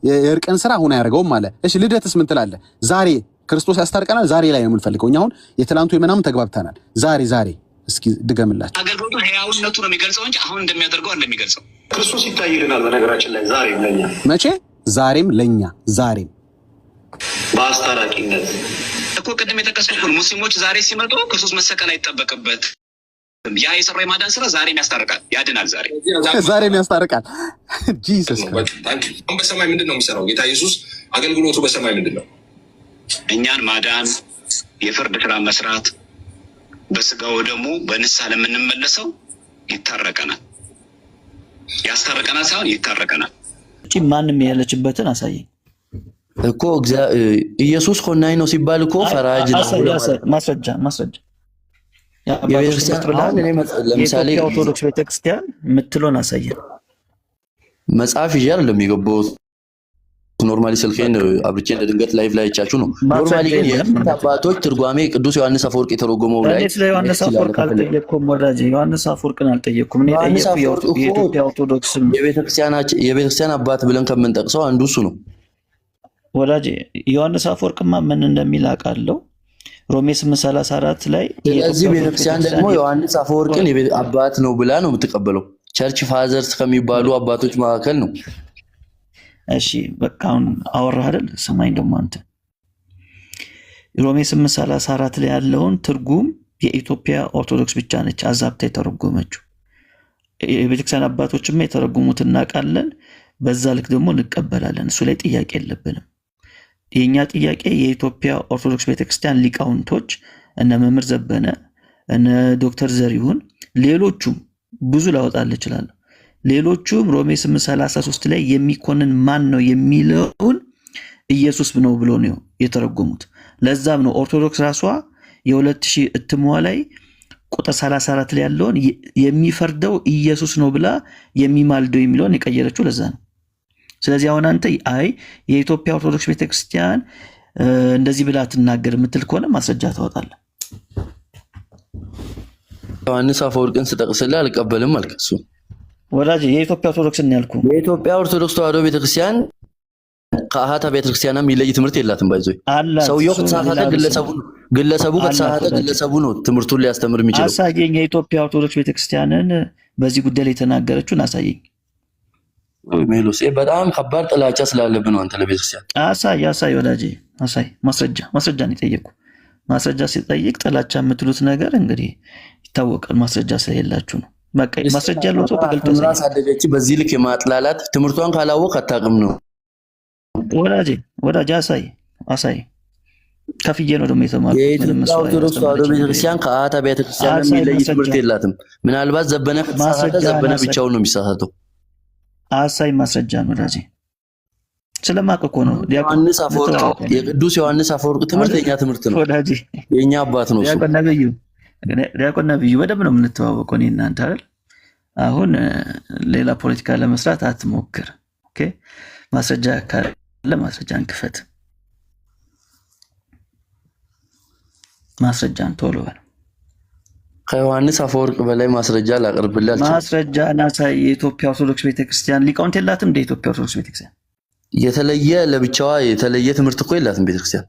የእርቅን ስራ አሁን አያደርገውም አለ። እሺ ልደትስ ምን ትላለህ? ዛሬ ክርስቶስ ያስታርቀናል። ዛሬ ላይ ነው የምንፈልገው እኛ። አሁን የትላንቱ የምናምን ተግባብተናል። ዛሬ እስኪ ድገምላችሁ። አገልግሎቱ ህያውነቱ ነው የሚገልጸው እንጂ አሁን እንደሚያደርገው አይደለም የሚገልጸው። ክርስቶስ ይታይልናል። በነገራችን ላይ ዛሬም ለኛ መቼ? ዛሬም ለኛ ዛሬም በአስታራቂነት እኮ ቅድም የጠቀስኩት ሙስሊሞች ዛሬ ሲመጡ ክርስቶስ መሰቀል አይጠበቅበት። ያ የሰራው የማዳን ስራ ዛሬም ያስታርቃል፣ ያድናል። ዛሬም ያስታርቃል። ጂሰስ አሁን በሰማይ ምንድን ነው የሚሰራው? ጌታ ኢየሱስ አገልግሎቱ በሰማይ ምንድን ነው? እኛን ማዳን፣ የፍርድ ስራ መስራት፣ በስጋው ደግሞ በንስሐ ለምንመለሰው ይታረቀናል። ያስታረቀናል ሳይሆን ይታረቀናል። ማንም ያለችበትን አሳየኝ እኮ ኢየሱስ ኮናኝ ነው ሲባል እኮ ፈራጅ ነው። ማስረጃ ለምሳሌ ኦርቶዶክስ ቤተክርስቲያን የምትለውን አሳየን። መጽሐፍ ይዤ አይደለም የገባሁት። ኖርማሊ ስልኬን አብርቼ እንደ ድንገት ላይቭ ላይ አይቻችሁ ነው። ኖርማሊ ግን የአባቶች ትርጓሜ ቅዱስ ዮሐንስ አፈወርቅ የተረጎመው ላይ ስለ ዮሐንስ አፈወርቅ አልጠየቅኩም ወዳጄ። ዮሐንስ አፈወርቅን አልጠየቅኩም። እኔ ጠየቅኩ የኢትዮጵያ ኦርቶዶክስ የቤተክርስቲያን አባት ብለን ከምንጠቅሰው አንዱ እሱ ነው ወዳጄ። ዮሐንስ አፈወርቅማ ምን እንደሚል አውቃለሁ። ሮሜ 8:34 ላይ ስለዚህ ቤተክርስቲያን ደግሞ ዮሐንስ አፈወርቅን አባት ነው ብላ ነው የምትቀበለው። ቸርች ፋዘርስ ከሚባሉ አባቶች መካከል ነው። እሺ በቃ አሁን አወራህ አይደል? ሰማኝ ደግሞ አንተ ሮሜ 8:34 ላይ ያለውን ትርጉም የኢትዮጵያ ኦርቶዶክስ ብቻ ነች አዛብታ የተረጎመችው። የቤተክርስቲያን አባቶችም የተረጎሙት እናውቃለን። በዛ ልክ ደግሞ እንቀበላለን። እሱ ላይ ጥያቄ የለብንም። የኛ ጥያቄ የኢትዮጵያ ኦርቶዶክስ ቤተክርስቲያን ሊቃውንቶች እነ መምህር ዘበነ እነ ዶክተር ዘሪሁን ሌሎቹም ብዙ ላወጣል ይችላል። ሌሎቹም ሮሜ 8:33 ላይ የሚኮንን ማን ነው የሚለውን ኢየሱስ ነው ብሎ ነው የተረጎሙት። ለዛም ነው ኦርቶዶክስ ራሷ የ2000 እትሟ ላይ ቁጥር 34 ላይ ያለውን የሚፈርደው ኢየሱስ ነው ብላ የሚማልደው የሚለውን የቀየረችው ለዛ ነው። ስለዚህ አሁን አንተ አይ የኢትዮጵያ ኦርቶዶክስ ቤተክርስቲያን እንደዚህ ብላ ትናገር የምትል ከሆነ ማስረጃ ታወጣለህ። ዮሐንስ አፈወርቅን ስጠቅስልህ አልቀበልም አልከሱ ወዳጄ። የኢትዮጵያ ኦርቶዶክስ ነው ያልኩህ። የኢትዮጵያ ኦርቶዶክስ ተዋሕዶ ቤተክርስቲያን ከአሃታ ቤተክርስቲያን የሚለይ ትምህርት የላትም። ባይዞይ ሰውየው ከተሳሳተ ግለሰቡ ከተሳሳተ ግለሰቡ ነው ትምህርቱን ሊያስተምር የሚችለው። አሳየኝ። የኢትዮጵያ ኦርቶዶክስ ቤተክርስቲያንን በዚህ ጉዳይ ላይ የተናገረችውን አሳየኝ። ሜሎስ በጣም ከባድ ጥላቻ ስላለብን ነው አንተ ለቤተክርስቲያን። አሳይ ወዳጄ አሳይ። ማስረጃ ነው የጠየቁ። ማስረጃ ሲጠይቅ ጥላቻ የምትሉት ነገር እንግዲህ ይታወቃል። ማስረጃ ስለሌላችሁ ነው። በቃ ማስረጃ ያለው ሰው ተገልጦ ራስ አደገች። በዚህ ልክ የማጥላላት ትምህርቷን ካላወቅ አታውቅም ነው ወዳጄ። አሳይ። ከፍዬ ነው ደግሞ የተማርኩት። የኢትዮጵያ ኦርቶዶክስ ተዋሕዶ ቤተክርስቲያን ከአሃታ ቤተክርስቲያን የሚለይ ትምህርት የላትም። ምናልባት ዘበነ ከተሳሳተ ዘበነ ብቻውን ነው የሚሳሳተው። አሳይ ማስረጃ ነው ወዳጄ። ስለማውቅ እኮ ነው። ዮሐንስ አፈወርቅ የቅዱስ ዮሐንስ አፈወርቅ ትምህርት የኛ ትምህርት ነው ወዳጄ። የኛ አባት ነው እሱ። ዲያቆን ነብዩ በደንብ ነው የምንተዋወቀው እኔ እናንተ አይደል? አሁን ሌላ ፖለቲካ ለመስራት አትሞክር። ኦኬ ማስረጃ ካለ ማስረጃን ክፈት። ማስረጃን ቶሎ በል። ከዮሐንስ አፈወርቅ በላይ ማስረጃ ላቀርብላችሁ። ማስረጃ ናሳይ። የኢትዮጵያ ኦርቶዶክስ ቤተክርስቲያን ሊቃውንት የላትም እንደ ኢትዮጵያ ኦርቶዶክስ ቤተክርስቲያን የተለየ ለብቻዋ የተለየ ትምህርት እኮ የላትም ቤተክርስቲያን።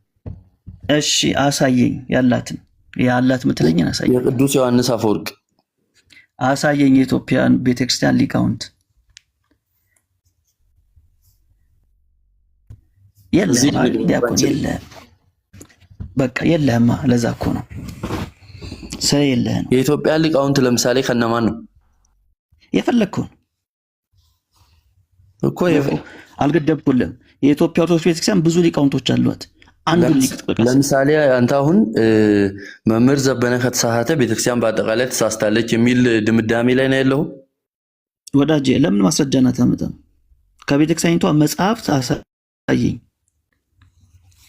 እሺ አሳየኝ። ያላት ምትለኝን አሳየኝ። የቅዱስ ዮሐንስ አፈወርቅ አሳየኝ። የኢትዮጵያን ቤተክርስቲያን ሊቃውንት የለም። በቃ የለህማ። ለዛ እኮ ነው የለህን። የኢትዮጵያ ሊቃውንት ለምሳሌ ከነማን ነው የፈለግከውን እኮ አልገደብኩልም። የኢትዮጵያ ኦርቶዶክስ ቤተክርስቲያን ብዙ ሊቃውንቶች አሏት። ለምሳሌ አንተ አሁን መምህር ዘበነ ከተሳሳተ ቤተክርስቲያን በአጠቃላይ ተሳስታለች የሚል ድምዳሜ ላይ ነው ያለው ወዳጄ። ለምን ማስረጃና ታመጣም? ከቤተክርስቲያኒቷ መጽሐፍት አሳየኝ።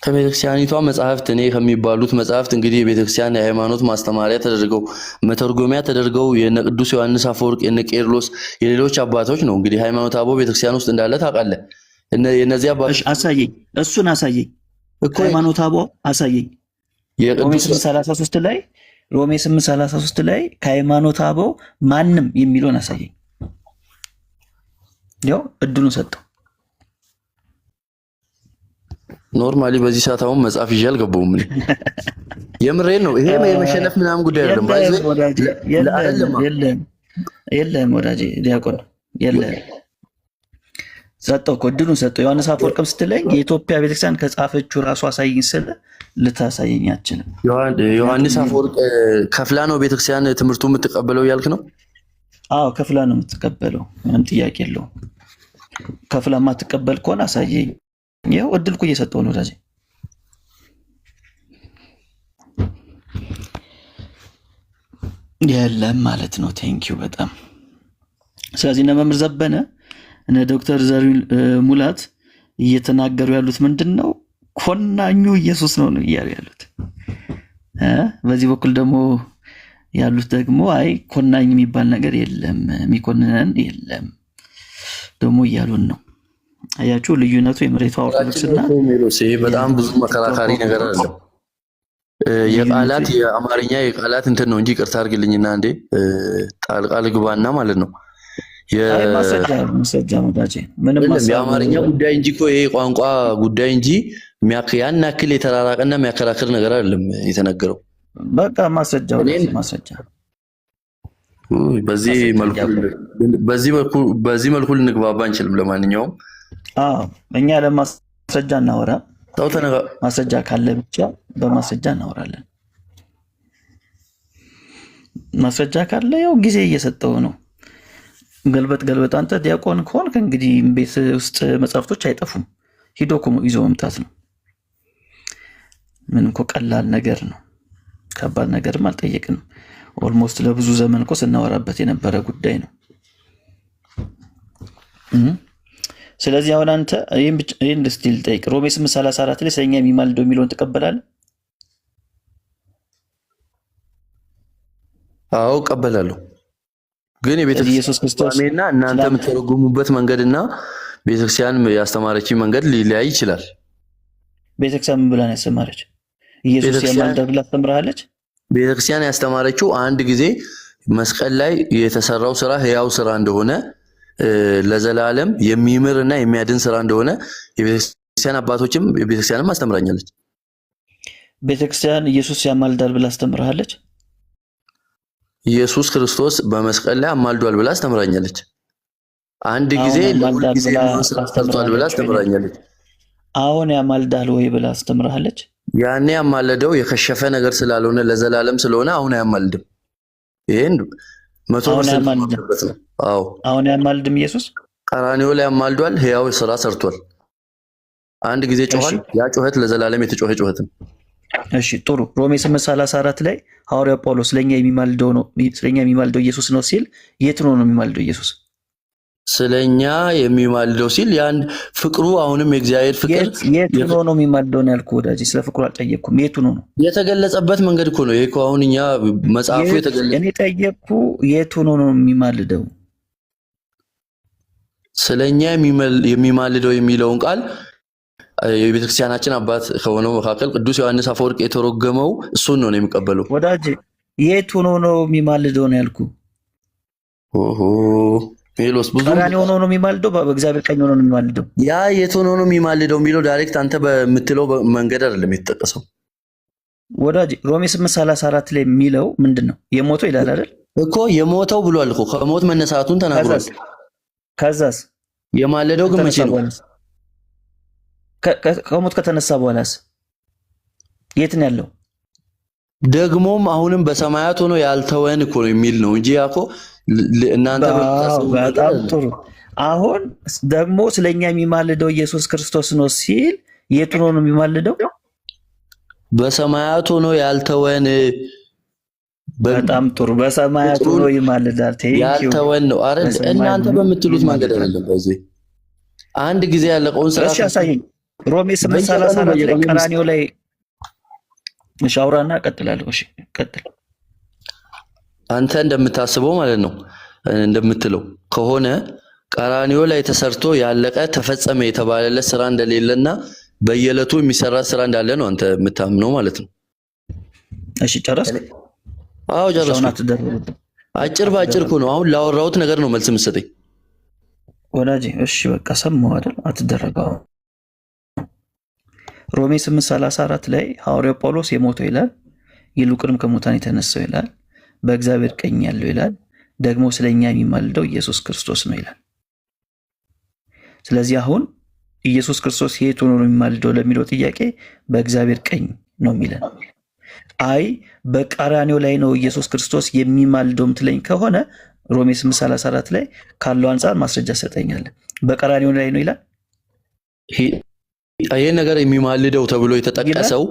ከቤተክርስቲያኒቷ መጽሐፍት እኔ ከሚባሉት መጽሐፍት እንግዲህ የቤተክርስቲያን የሃይማኖት ማስተማሪያ ተደርገው መተርጎሚያ ተደርገው የነ ቅዱስ ዮሐንስ አፈወርቅ የነ ቄርሎስ የሌሎች አባቶች ነው እንግዲህ ሃይማኖት አበው ቤተክርስቲያን ውስጥ እንዳለ ታውቃለህ። የነዚህ አባቶች አሳየኝ። እሱን አሳየኝ እኮ ሃይማኖት አበው አሳየኝ። ሮሜ 8:33 ላይ ከሃይማኖት አበው ማንም የሚለውን አሳየኝ። ያው እድሉን ሰጠው። ኖርማሊ በዚህ ሰዓት አሁን መጽሐፍ ይዤ አልገባሁም። የምሬን ነው። ይሄ የመሸነፍ ምናምን ጉዳይ አይደለም። የለም ወዳጄ ዲያቆን የለም። ሰጠው እኮ እድሉን ሰጠው። ዮሐንስ አፈወርቅም ስትለኝ የኢትዮጵያ ቤተክርስቲያን ከጻፈችው ራሱ አሳይኝ ስለ ልታሳየኝ አትችልም። ዮሐንስ አፈወርቅ ከፍላ ነው ቤተክርስቲያን ትምህርቱ የምትቀበለው እያልክ ነው? አዎ ከፍላ ነው የምትቀበለው፣ ምንም ጥያቄ የለውም። ከፍላ የማትቀበል ከሆነ አሳየኝ። ይኸው እድል እኮ እየሰጠው ነው ወዳጄ። የለም ማለት ነው። ቴንኪው በጣም። ስለዚህ እነ መምህር ዘበነ እነ ዶክተር ዘሪሁን ሙላት እየተናገሩ ያሉት ምንድን ነው? ኮናኙ ኢየሱስ ነው እያሉ ያሉት። በዚህ በኩል ደግሞ ያሉት ደግሞ አይ ኮናኝ የሚባል ነገር የለም፣ የሚኮንነን የለም ደግሞ እያሉን ነው። አያችሁ ልዩነቱ የመሬቷ ኦርቶዶክስና በጣም ብዙ መከራካሪ ነገር አለ። የቃላት የአማርኛ የቃላት እንትን ነው እንጂ ይቅርታ አድርግልኝና እንዴ ጣልቃ ልግባና ማለት ነው ማስረጃ ነው ዳጄ። ምንም የአማርኛ ጉዳይ እንጂ እኮ ይሄ ቋንቋ ጉዳይ እንጂ ያን ያክል የተራራቀና የሚያከራክር ነገር አይደለም የተነገረው። በቃ ማስረጃው ማስረጃ። በዚህ መልኩ ልንግባባ አንችልም። ለማንኛውም እኛ ለማስረጃ እናወራ። ማስረጃ ካለ ብቻ በማስረጃ እናወራለን። ማስረጃ ካለ ያው ጊዜ እየሰጠው ነው። ገልበጥ አንተ ዲያቆን ከሆንክ እንግዲህ ቤት ውስጥ መጽሐፍቶች አይጠፉም። ሂዶ እኮ ይዞ መምጣት ነው። ምን እኮ ቀላል ነገር ነው። ከባድ ነገርም አልጠየቅንም። ኦልሞስት ለብዙ ዘመን እኮ ስናወራበት የነበረ ጉዳይ ነው። ስለዚህ አሁን አንተ ይህን ስቲል ጠይቅ። ሮሜ 8:34 ላይ ስለኛ የሚማልደው የሚለውን ትቀበላለህ? አዎ እቀበላለሁ። ግን የቤተክርስቲያንና እናንተ የምትተረጉሙበት መንገድና ቤተክርስቲያን ያስተማረች መንገድ ሊለያይ ይችላል። ቤተክርስቲያን ምን ብላ ነው ያስተማረች? ኢየሱስ ያማልዳል ብላ አስተምራለች? ቤተክርስቲያን ያስተማረችው አንድ ጊዜ መስቀል ላይ የተሰራው ስራ ህያው ስራ እንደሆነ ለዘላለም የሚምርና የሚያድን ስራ እንደሆነ የቤተክርስቲያን አባቶችም የቤተክርስቲያንም አስተምራኛለች። ቤተክርስቲያን ኢየሱስ ያማልዳል ብላ አስተምራለች? ኢየሱስ ክርስቶስ በመስቀል ላይ አማልዷል ብላ አስተምራኛለች። አንድ ጊዜ ሰርቷል ብላ አስተምራኛለች። አሁን ያማልዳል ወይ ብላ አስተምራለች? ያኔ ያማለደው የከሸፈ ነገር ስላልሆነ ለዘላለም ስለሆነ አሁን አያማልድም። ይሄን 100% ነው። አሁን ያማልድም። ኢየሱስ ቀራንዮ ላይ ያማልዷል፣ ህያው ስራ ሰርቷል። አንድ ጊዜ ጮሃል። ያ ጮኸት ለዘላለም የተጮኸ ጮኸት ነው። እሺ ጥሩ። ሮሜ 8:34 ላይ ሐዋርያው ጳውሎስ ስለኛ የሚማልደው ኢየሱስ ነው ሲል የት ነው የሚማልደው ኢየሱስ? ስለኛ የሚማልደው ሲል ያን ፍቅሩ አሁንም የእግዚአብሔር ፍቅር የት ነው የሚማልደው ነው ያልኩህ ወዳጅ። ስለ ፍቅሩ አልጠየቅኩም። የቱ ነው የተገለጸበት መንገድ እኮ ነው ይሄ እኮ። አሁን እኛ መጽሐፉ የተገለጸ እኔ ጠየቅኩህ። የቱ ነው የሚማልደው? ስለኛ የሚማልደው የሚለውን ቃል የቤተክርስቲያናችን አባት ከሆነው መካከል ቅዱስ ዮሐንስ አፈወርቅ የተረጎመው እሱን ነው የሚቀበለው ወዳጅ። የቱ ነው የሚማልደው ነው ያልኩህ። ኦሆ ሜሎስ ብዙ ቀራኒ ሆኖ ነው የሚማልደው፣ በእግዚአብሔር ቀኝ ሆኖ ነው የሚማልደው። ያ የት ሆኖ ነው የሚማልደው የሚለው ዳይሬክት አንተ በምትለው መንገድ አይደለም የተጠቀሰው ወዳጅ። ሮሜ 8:34 ላይ የሚለው ምንድነው? የሞተው ይላል አይደል እኮ። የሞተው ብሏል እኮ፣ ከሞት መነሳቱን ተናግሯል። ከዛስ የማለደው ግን መቼ ነው? ከሞት ከተነሳ በኋላስ የት ነው ያለው? ደግሞም አሁንም በሰማያት ሆኖ ያልተወን እኮ ነው የሚል ነው እንጂ ያኮ እናንተ በጣም ጥሩ። አሁን ደግሞ ስለኛ የሚማልደው ኢየሱስ ክርስቶስ ነው ሲል የት ሆኖ ነው የሚማልደው? በሰማያት ሆኖ ያልተወን። በጣም ጥሩ። በሰማያት ሆኖ ይማልዳል። ያልተወን ነው አይደል? እናንተ በምትሉት መንገድ አይደለም። በዚህ አንድ ጊዜ ያለቀውን ስራ እሺ ያሳየኝ። ሮሜ 8:34 ላይ ቀራንዮ ላይ ሻውራና ቀጥላለሁ። እሺ ቀጥል። አንተ እንደምታስበው ማለት ነው እንደምትለው ከሆነ ቀራንዮ ላይ ተሰርቶ ያለቀ ተፈጸመ የተባለለት ስራ እንደሌለና በየዕለቱ የሚሰራ ስራ እንዳለ ነው አንተ የምታምነው ማለት ነው። እሺ ጨረስክ? አዎ ጨረስኩ። አጭር ባጭር እኮ ነው አሁን ላወራሁት ነገር ነው መልስ የምትሰጠኝ ወዳጄ። እሺ በቃ ሰማሁ አይደል? አትደረገው። ሮሜ 8:34 ላይ ሐዋርያው ጳውሎስ የሞተው ይላል፣ ይልቁንም ከሙታን የተነሳው ይላል፣ በእግዚአብሔር ቀኝ ያለው ይላል፣ ደግሞ ስለኛ የሚማልደው ኢየሱስ ክርስቶስ ነው ይላል። ስለዚህ አሁን ኢየሱስ ክርስቶስ የት ሆኖ ነው የሚማልደው ለሚለው ጥያቄ በእግዚአብሔር ቀኝ ነው የሚለን። አይ በቀራንዮ ላይ ነው ኢየሱስ ክርስቶስ የሚማልደው ምትለኝ ከሆነ ሮሜ 8:34 ላይ ካለው አንጻር ማስረጃ ሰጠኛለህ። በቀራንዮ ላይ ነው ይላል። ይሄ ነገር የሚማልደው ተብሎ የተጠቀሰው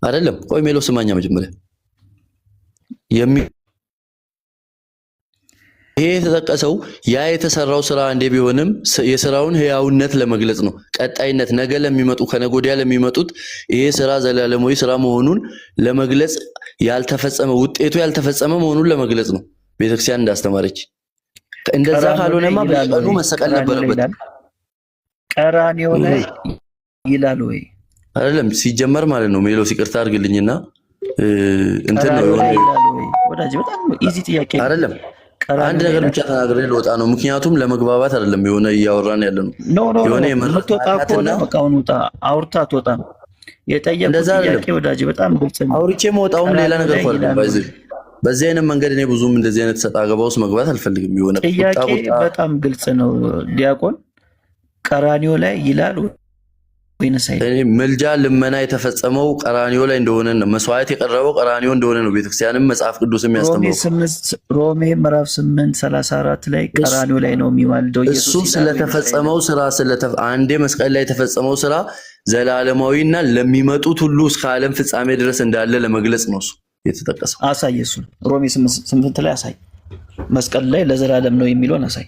አይደለም። ቆይ ሜሎ ስማኛ መጀመሪያ ይሄ የተጠቀሰው ያ የተሰራው ስራ እንደ ቢሆንም የስራውን ህያውነት ለመግለጽ ነው። ቀጣይነት ነገ ለሚመጡ ከነጎዲያ ለሚመጡት ይሄ ስራ ዘላለማዊ ስራ መሆኑን ለመግለጽ ያልተፈጸመ ውጤቱ ያልተፈጸመ መሆኑን ለመግለጽ ነው ቤተክርስቲያን እንዳስተማረች። እንደዛ ካልሆነማ በቀኑ መሰቀል ነበረበት። ቀራንዮ ላይ ይላል ወይ አይደለም? ሲጀመር ማለት ነው ሜሎ ይቅርታ አድርግልኝና እንትን ነው የሆነ ወዳጅ በጣም ኢዚ ጥያቄ አይደለም። አንድ ነገር ብቻ ተናግሬ ልወጣ ነው። ምክንያቱም ለመግባባት አይደለም የሆነ እያወራን ያለ ነው። የሆነ የምትወጣ ከሆነ በቃውን ውጣ። አውርታ ትወጣ ነው የጠየቁት ጥያቄ ወዳጅ በጣም ግልጽ ነው። አውርቼ መውጣውም ሌላ ነገር ፈልግ በዚህ አይነት መንገድ እኔ ብዙም እንደዚህ አይነት ሰጣ ገባ ውስጥ መግባት አልፈልግም። የሆነ ጥያቄ በጣም ግልጽ ነው። ዲያቆን ቀራንዮ ላይ ይላል ወይንስ አይደለም? ምልጃ ልመና የተፈጸመው ቀራንዮ ላይ እንደሆነ ነው። መስዋዕት የቀረበው ቀራንዮ እንደሆነ ነው ቤተክርስቲያንም መጽሐፍ ቅዱስም ያስተምራል። ሮሜ ምዕራፍ 8:34 ላይ ቀራንዮ ላይ ነው የሚማልደው ኢየሱስ። እሱ ስለተፈጸመው ስራ አንዴ መስቀል ላይ የተፈጸመው ስራ ዘላለማዊና ለሚመጡት ሁሉ እስከ ዓለም ፍጻሜ ድረስ እንዳለ ለመግለጽ ነው እሱ የተጠቀሰው። አሳይ፣ እሱ ሮሜ 8 ላይ አሳይ። መስቀል ላይ ለዘላለም ነው የሚለውን አሳይ።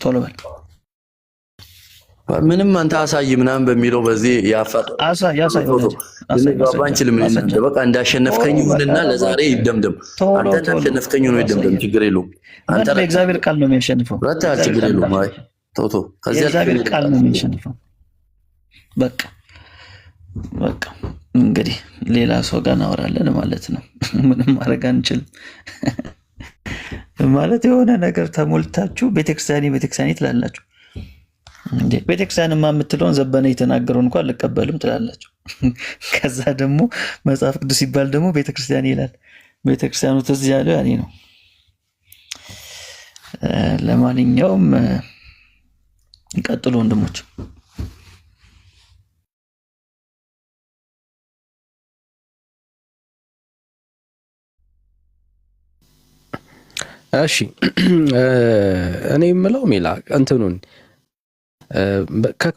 ቶሎ በል። ምንም አንተ አሳይ ምናምን በሚለው በዚህ ያፋጥ አሳይ አንችልም። በቃ እንዳሸነፍከኝ ይሁንና ለዛሬ ይደምደም። አንተ እንዳሸነፍከኝ ነው ይደምደም። ችግር የለውም። አንተ በእግዚአብሔር ቃል ነው የሚያሸንፈው። ረታ ችግር የለውም። አይ ቶቶ ከዚህ እግዚአብሔር ቃል ነው የሚያሸንፈው። በቃ እንግዲህ ሌላ ሰው ጋር እናወራለን ማለት ነው። ምንም ማድረግ አንችልም ማለት የሆነ ነገር ተሞልታችሁ ቤተክርስቲያኔ ትላላችሁ። እንዴ ቤተክርስቲያንማ የምትለውን ዘበነ የተናገረውን እንኳን አልቀበልም ትላላችሁ። ከዛ ደግሞ መጽሐፍ ቅዱስ ሲባል ደግሞ ቤተክርስቲያን ይላል። ቤተክርስቲያኑ ተዚህ ያለው ያኔ ነው። ለማንኛውም ቀጥሉ ወንድሞች። እሺ እኔ የምለው ሜላ እንትኑን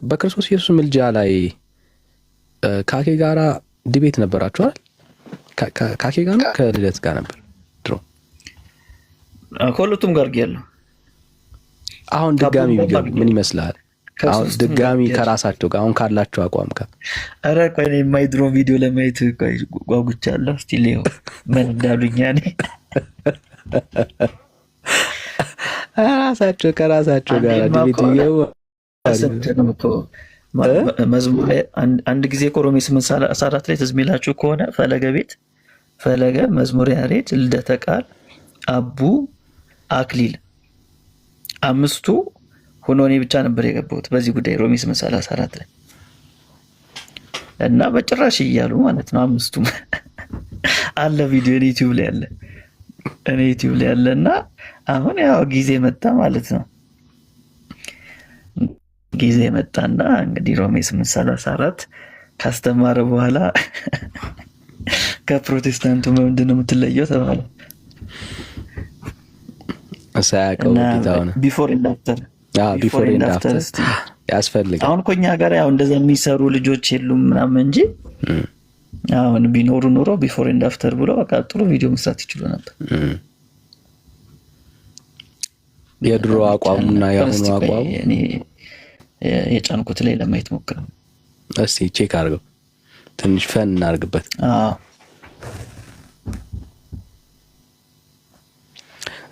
በክርስቶስ ኢየሱስ ምልጃ ላይ ካኬ ጋራ ዲቤት ነበራችኋል? ካኬ ጋር ነው ከልደት ጋር ነበር ድሮ? ከሁለቱም ጋር ያለው። አሁን ድጋሚ ቢገቡ ምን ይመስላል? አሁን ድጋሚ ከራሳቸው ጋር አሁን ካላቸው አቋም ጋር ኧረ ቆይ እኔ የማይድሮ ቪዲዮ ለማየት ጓጉቻለሁ። እስቲ ሌው ምን እንዳሉኛ እኔ ራሳቸው ከራሳቸው ጋር ዲቤት ይገቡ። መዝሙር ላይ አንድ ጊዜ ሮሜ 8:34 ላይ ትዝ የሚላችሁ ከሆነ ፈለገ መዝሙረ ያሬድ ልደተ ቃል አቡ አክሊል አምስቱ ሆኖ እኔ ብቻ ነበር የገባሁት በዚህ ጉዳይ ሮሜ 8:34 ላይ እና በጭራሽ እያሉ ማለት ነው። አምስቱም አለ ቪዲዮ ዩቲዩብ ላይ አለ እና አሁን ያው ጊዜ መጣ ማለት ነው። ጊዜ መጣና እንግዲህ ሮሜ 8:34 ካስተማረ በኋላ ከፕሮቴስታንቱ ምንድን ነው የምትለየው ተባለ። አሳያቀው ጌታውና ቢፎር ኤንድ አፍተር ያስፈልጋል። አሁን እኮ እኛ ጋር ያው እንደዛ የሚሰሩ ልጆች የሉም ምናምን እንጂ አሁን ቢኖሩ ኖሮ ቢፎር ኤንድ አፍተር ብሎ በቃ ጥሩ ቪዲዮ መስራት ይችሉ ነበር። የድሮ አቋሙና የአሁኑ አቋሙ እኔ የጫንኩት ላይ ለማየት ሞክረው እስቲ ቼክ አድርገው ትንሽ ፈን እናርግበት።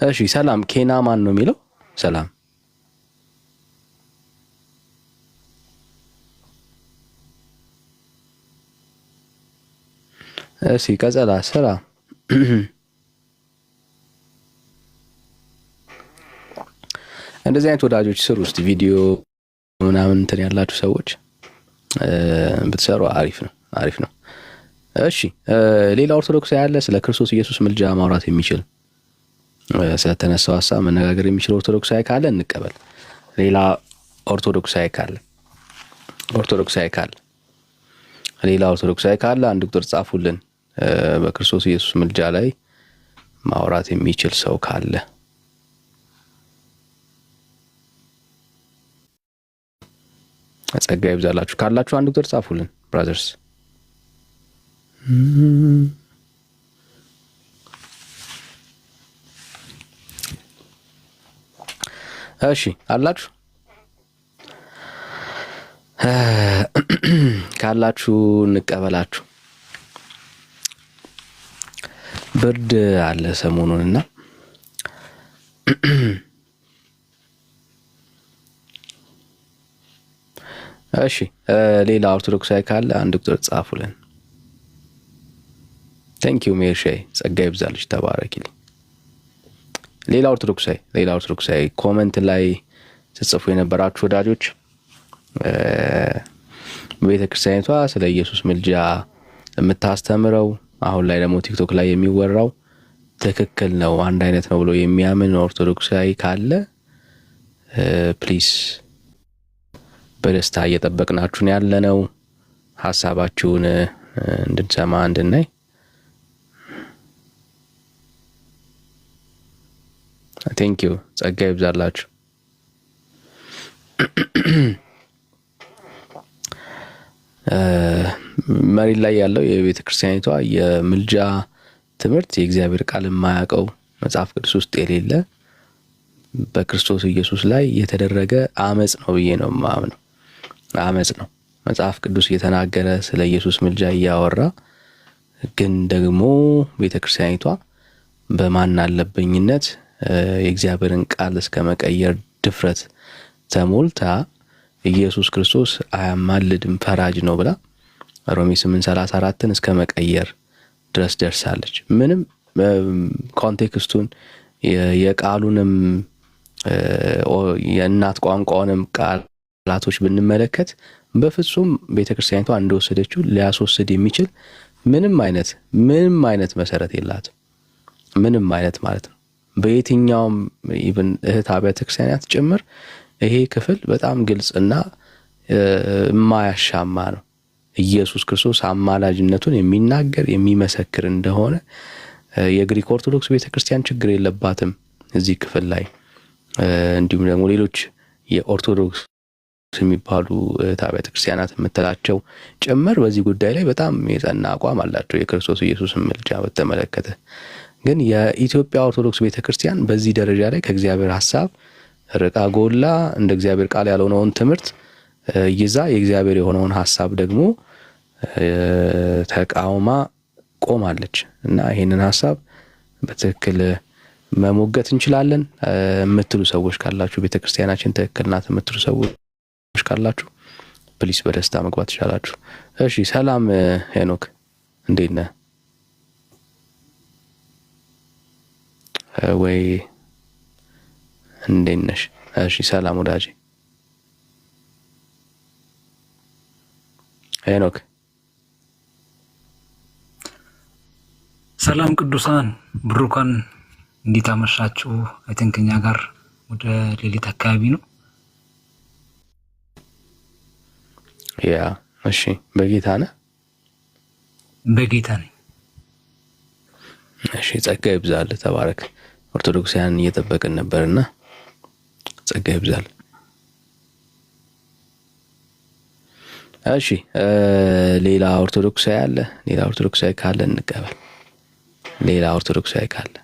እሺ ሰላም ኬና ማን ነው የሚለው? ሰላም እሺ ቀጸላ ሰላም እንደዚህ አይነት ወዳጆች ስሩ እስቲ ቪዲዮ ምናምን እንትን ያላችሁ ሰዎች ብትሰሩ አሪፍ ነው። እሺ ሌላ ኦርቶዶክሳዊ ያለ ስለ ክርስቶስ ኢየሱስ ምልጃ ማውራት የሚችል ስለተነሳው ሐሳብ መነጋገር የሚችል ኦርቶዶክሳዊ ካለ እንቀበል። ሌላ ኦርቶዶክሳዊ ካለ አንድ ቁጥር ጻፉልን። በክርስቶስ ኢየሱስ ምልጃ ላይ ማውራት የሚችል ሰው ካለ ጸጋ ይብዛላችሁ። ካላችሁ አንድ ቁጥር ጻፉልን ብራዘርስ። እሺ አላችሁ ካላችሁ እንቀበላችሁ። ብርድ አለ ሰሞኑንና እሺ ሌላ ኦርቶዶክሳዊ ካለ አንድ ቁጥር ጻፉልን። ቴንክ ዩ ሜርሻይ ጸጋ ይብዛልሽ ተባረኪልኝ። ሌላ ኦርቶዶክሳዊ ኮሜንት ላይ ተጽፎ የነበራችሁ ወዳጆች በቤተ ክርስቲያኒቷ ስለ ኢየሱስ ምልጃ የምታስተምረው አሁን ላይ ደግሞ ቲክቶክ ላይ የሚወራው ትክክል ነው አንድ አይነት ነው ብሎ የሚያምን ኦርቶዶክሳዊ ካለ ፕሊዝ በደስታ እየጠበቅናችሁን ያለነው ሐሳባችሁን እንድንሰማ እንድናይ ቴንክ ዩ ጸጋ ይብዛላችሁ። መሬት ላይ ያለው የቤተ ክርስቲያኒቷ የምልጃ ትምህርት የእግዚአብሔር ቃል የማያውቀው መጽሐፍ ቅዱስ ውስጥ የሌለ በክርስቶስ ኢየሱስ ላይ የተደረገ አመጽ ነው ብዬ ነው የማምነው። አመጽ ነው። መጽሐፍ ቅዱስ እየተናገረ ስለ ኢየሱስ ምልጃ እያወራ ግን ደግሞ ቤተ ክርስቲያኒቷ በማን አለብኝነት የእግዚአብሔርን ቃል እስከ መቀየር ድፍረት ተሞልታ ኢየሱስ ክርስቶስ አያማልድም ፈራጅ ነው ብላ ሮሜ 8:34ን እስከ መቀየር ድረስ ደርሳለች። ምንም ኮንቴክስቱን የቃሉንም የእናት ቋንቋውንም ቃላቶች ብንመለከት በፍጹም ቤተክርስቲያኒቷ እንደወሰደችው ሊያስወስድ የሚችል ምንም አይነት መሰረት የላትም። ምንም አይነት ማለት ነው። በየትኛውም ኢቭን እህት አብያተ ክርስቲያናት ጭምር ይሄ ክፍል በጣም ግልጽና የማያሻማ ነው። ኢየሱስ ክርስቶስ አማላጅነቱን የሚናገር የሚመሰክር እንደሆነ የግሪክ ኦርቶዶክስ ቤተክርስቲያን ችግር የለባትም እዚህ ክፍል ላይ። እንዲሁም ደግሞ ሌሎች የኦርቶዶክስ የሚባሉ አብያተ ክርስቲያናት የምትላቸው ጭምር በዚህ ጉዳይ ላይ በጣም የጸና አቋም አላቸው የክርስቶስ ኢየሱስን ምልጃ በተመለከተ። ግን የኢትዮጵያ ኦርቶዶክስ ቤተክርስቲያን በዚህ ደረጃ ላይ ከእግዚአብሔር ሐሳብ ርቃ ጎላ እንደ እግዚአብሔር ቃል ያልሆነውን ትምህርት ይዛ የእግዚአብሔር የሆነውን ሐሳብ ደግሞ ተቃውማ ቆማለች እና ይሄንን ሐሳብ በትክክል መሞገት እንችላለን የምትሉ ሰዎች ካላችሁ ቤተክርስቲያናችን ትክክል ናት የምትሉ ሰዎች ካላችሁ ፕሊስ በደስታ መግባት ይችላልችሁ። እሺ ሰላም ሄኖክ እንዴት ነህ? ወይ እንዴት ነሽ? እሺ ሰላም ወዳጄ ሄኖክ። ሰላም ቅዱሳን ብሩካን እንዴት አመሻችሁ? አይ ቲንክ እኛ ጋር ወደ ሌሊት አካባቢ ነው። ያ እሺ በጌታ ነህ? በጌታ ነኝ። እሺ ጸጋ ይብዛል ተባረክ። ኦርቶዶክሳውያን እየጠበቅን ነበርና ጸጋ ይብዛል። እሺ ሌላ ኦርቶዶክሳዊ አለ? ሌላ ኦርቶዶክሳዊ ካለ እንቀበል። ሌላ ኦርቶዶክሳዊ ካለ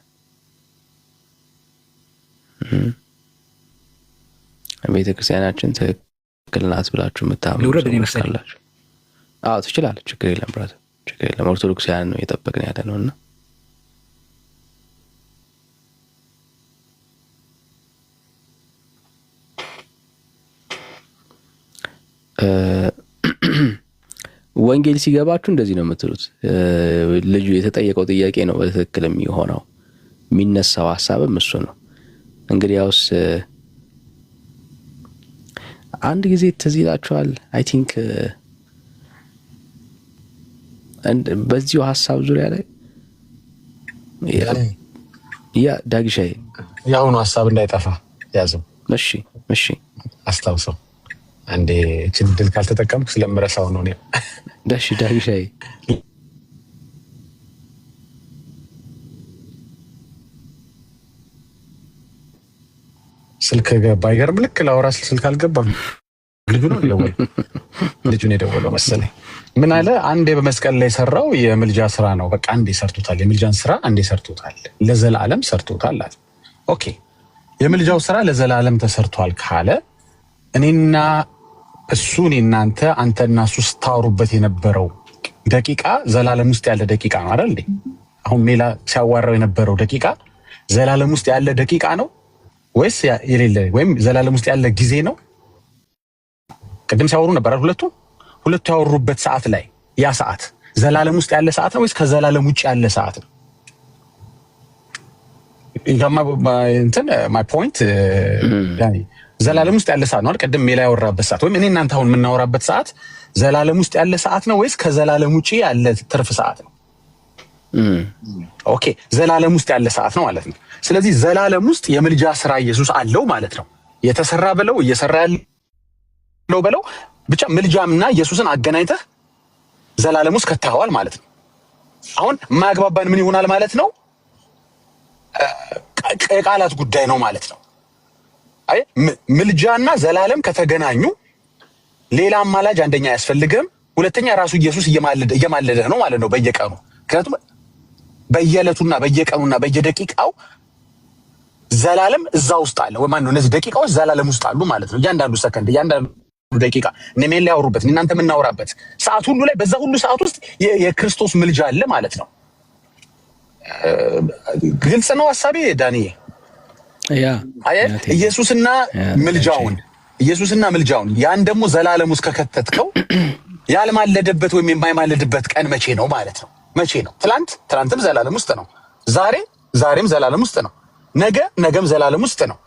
ቤተክርስቲያናችን ትክክል ናት ብላችሁ የምታምኑ ካላችሁ አዎ ትችላለህ። ችግር የለም ብራዘር፣ ችግር የለም። ኦርቶዶክሳውያን ነው እየጠበቅን ያለ ነውና ወንጌል ሲገባችሁ እንደዚህ ነው የምትሉት። ልጁ የተጠየቀው ጥያቄ ነው በትክክል የሚሆነው፣ የሚነሳው ሐሳብም እሱ ነው። እንግዲህ ያውስ አንድ ጊዜ ትዝ ይላችኋል አይ ቲንክ በዚሁ ሀሳብ ዙሪያ ላይ ያ ዳግሻይ ያሁኑ ሀሳብ እንዳይጠፋ ያዘው። እሺ አስታውሰው አንዴ እቺን ድል ካልተጠቀምኩ ስለምረሳው ነው ነው። እሺ ዳግሻይ ስልክ ገባ አይገርም? ልክ ላውራ ስልክ አልገባም። ልጁ ነው የደወለው መሰለኝ። ምን አለ? አንዴ በመስቀል ላይ ሰራው የምልጃ ስራ ነው። በቃ አንዴ ሰርቶታል። የምልጃን ስራ አንዴ ሰርቶታል፣ ለዘላለም ሰርቶታል አለ። ኦኬ የምልጃው ስራ ለዘላለም ተሰርቷል ካለ እኔና እሱ እናንተ አንተና እሱ ስታወሩበት የነበረው ደቂቃ ዘላለም ውስጥ ያለ ደቂቃ ነው አይደል? አሁን ሜላ ሲያዋራው የነበረው ደቂቃ ዘላለም ውስጥ ያለ ደቂቃ ነው ወይስ የሌለ ወይም ዘላለም ውስጥ ያለ ጊዜ ነው? ቅድም ሲያወሩ ነበር ሁለቱ ያወሩበት ሰዓት ላይ ያ ሰዓት ዘላለም ውስጥ ያለ ሰዓት ነው ወይስ ከዘላለም ውጭ ያለ ሰዓት ነው? ማይ ፖይንት ያኒ ዘላለም ውስጥ ያለ ሰዓት ነው አይደል? ቅድም ሜላ ያወራበት ሰዓት ወይም እኔ እናንተ አሁን የምናወራበት ሰዓት ዘላለም ውስጥ ያለ ሰዓት ነው ወይስ ከዘላለም ውጭ ያለ ትርፍ ሰዓት ነው? ኦኬ ዘላለም ውስጥ ያለ ሰዓት ነው ማለት ነው። ስለዚህ ዘላለም ውስጥ የምልጃ ስራ ኢየሱስ አለው ማለት ነው። የተሰራ በለው እየሰራ ያለው በለው ብቻ ምልጃምና ኢየሱስን አገናኝተህ ዘላለም ውስጥ ከተዋል ማለት ነው። አሁን ማግባባን ምን ይሆናል ማለት ነው? የቃላት ጉዳይ ነው ማለት ነው። አይ ምልጃና ዘላለም ከተገናኙ ሌላ አማላጅ አንደኛ አያስፈልግም፣ ሁለተኛ ራሱ ኢየሱስ እየማለደ ነው ማለት ነው በየቀኑ። ምክንያቱም በየዕለቱና በየቀኑና በየደቂቃው ዘላለም እዛ ውስጥ አለ ወይ ማን ነው? እነዚህ ደቂቃዎች ዘላለም ውስጥ አሉ ማለት ነው። እያንዳንዱ ሰከንድ እያንዳንዱ ደቂቃ እነሜል ያወሩበት እናንተ የምናወራበት ሰዓት ሁሉ ላይ በዛ ሁሉ ሰዓት ውስጥ የክርስቶስ ምልጃ አለ ማለት ነው። ግልጽ ነው ሐሳቤ ዳንኤ? ያ ኢየሱስና ምልጃውን ያን ደግሞ ዘላለም ውስጥ ከከተትከው ያልማለደበት ወይም የማይማለድበት ቀን መቼ ነው ማለት ነው? መቼ ነው? ትላንትም ዘላለም ውስጥ ነው። ዛሬም ዘላለም ውስጥ ነው። ነገም ዘላለም ውስጥ ነው።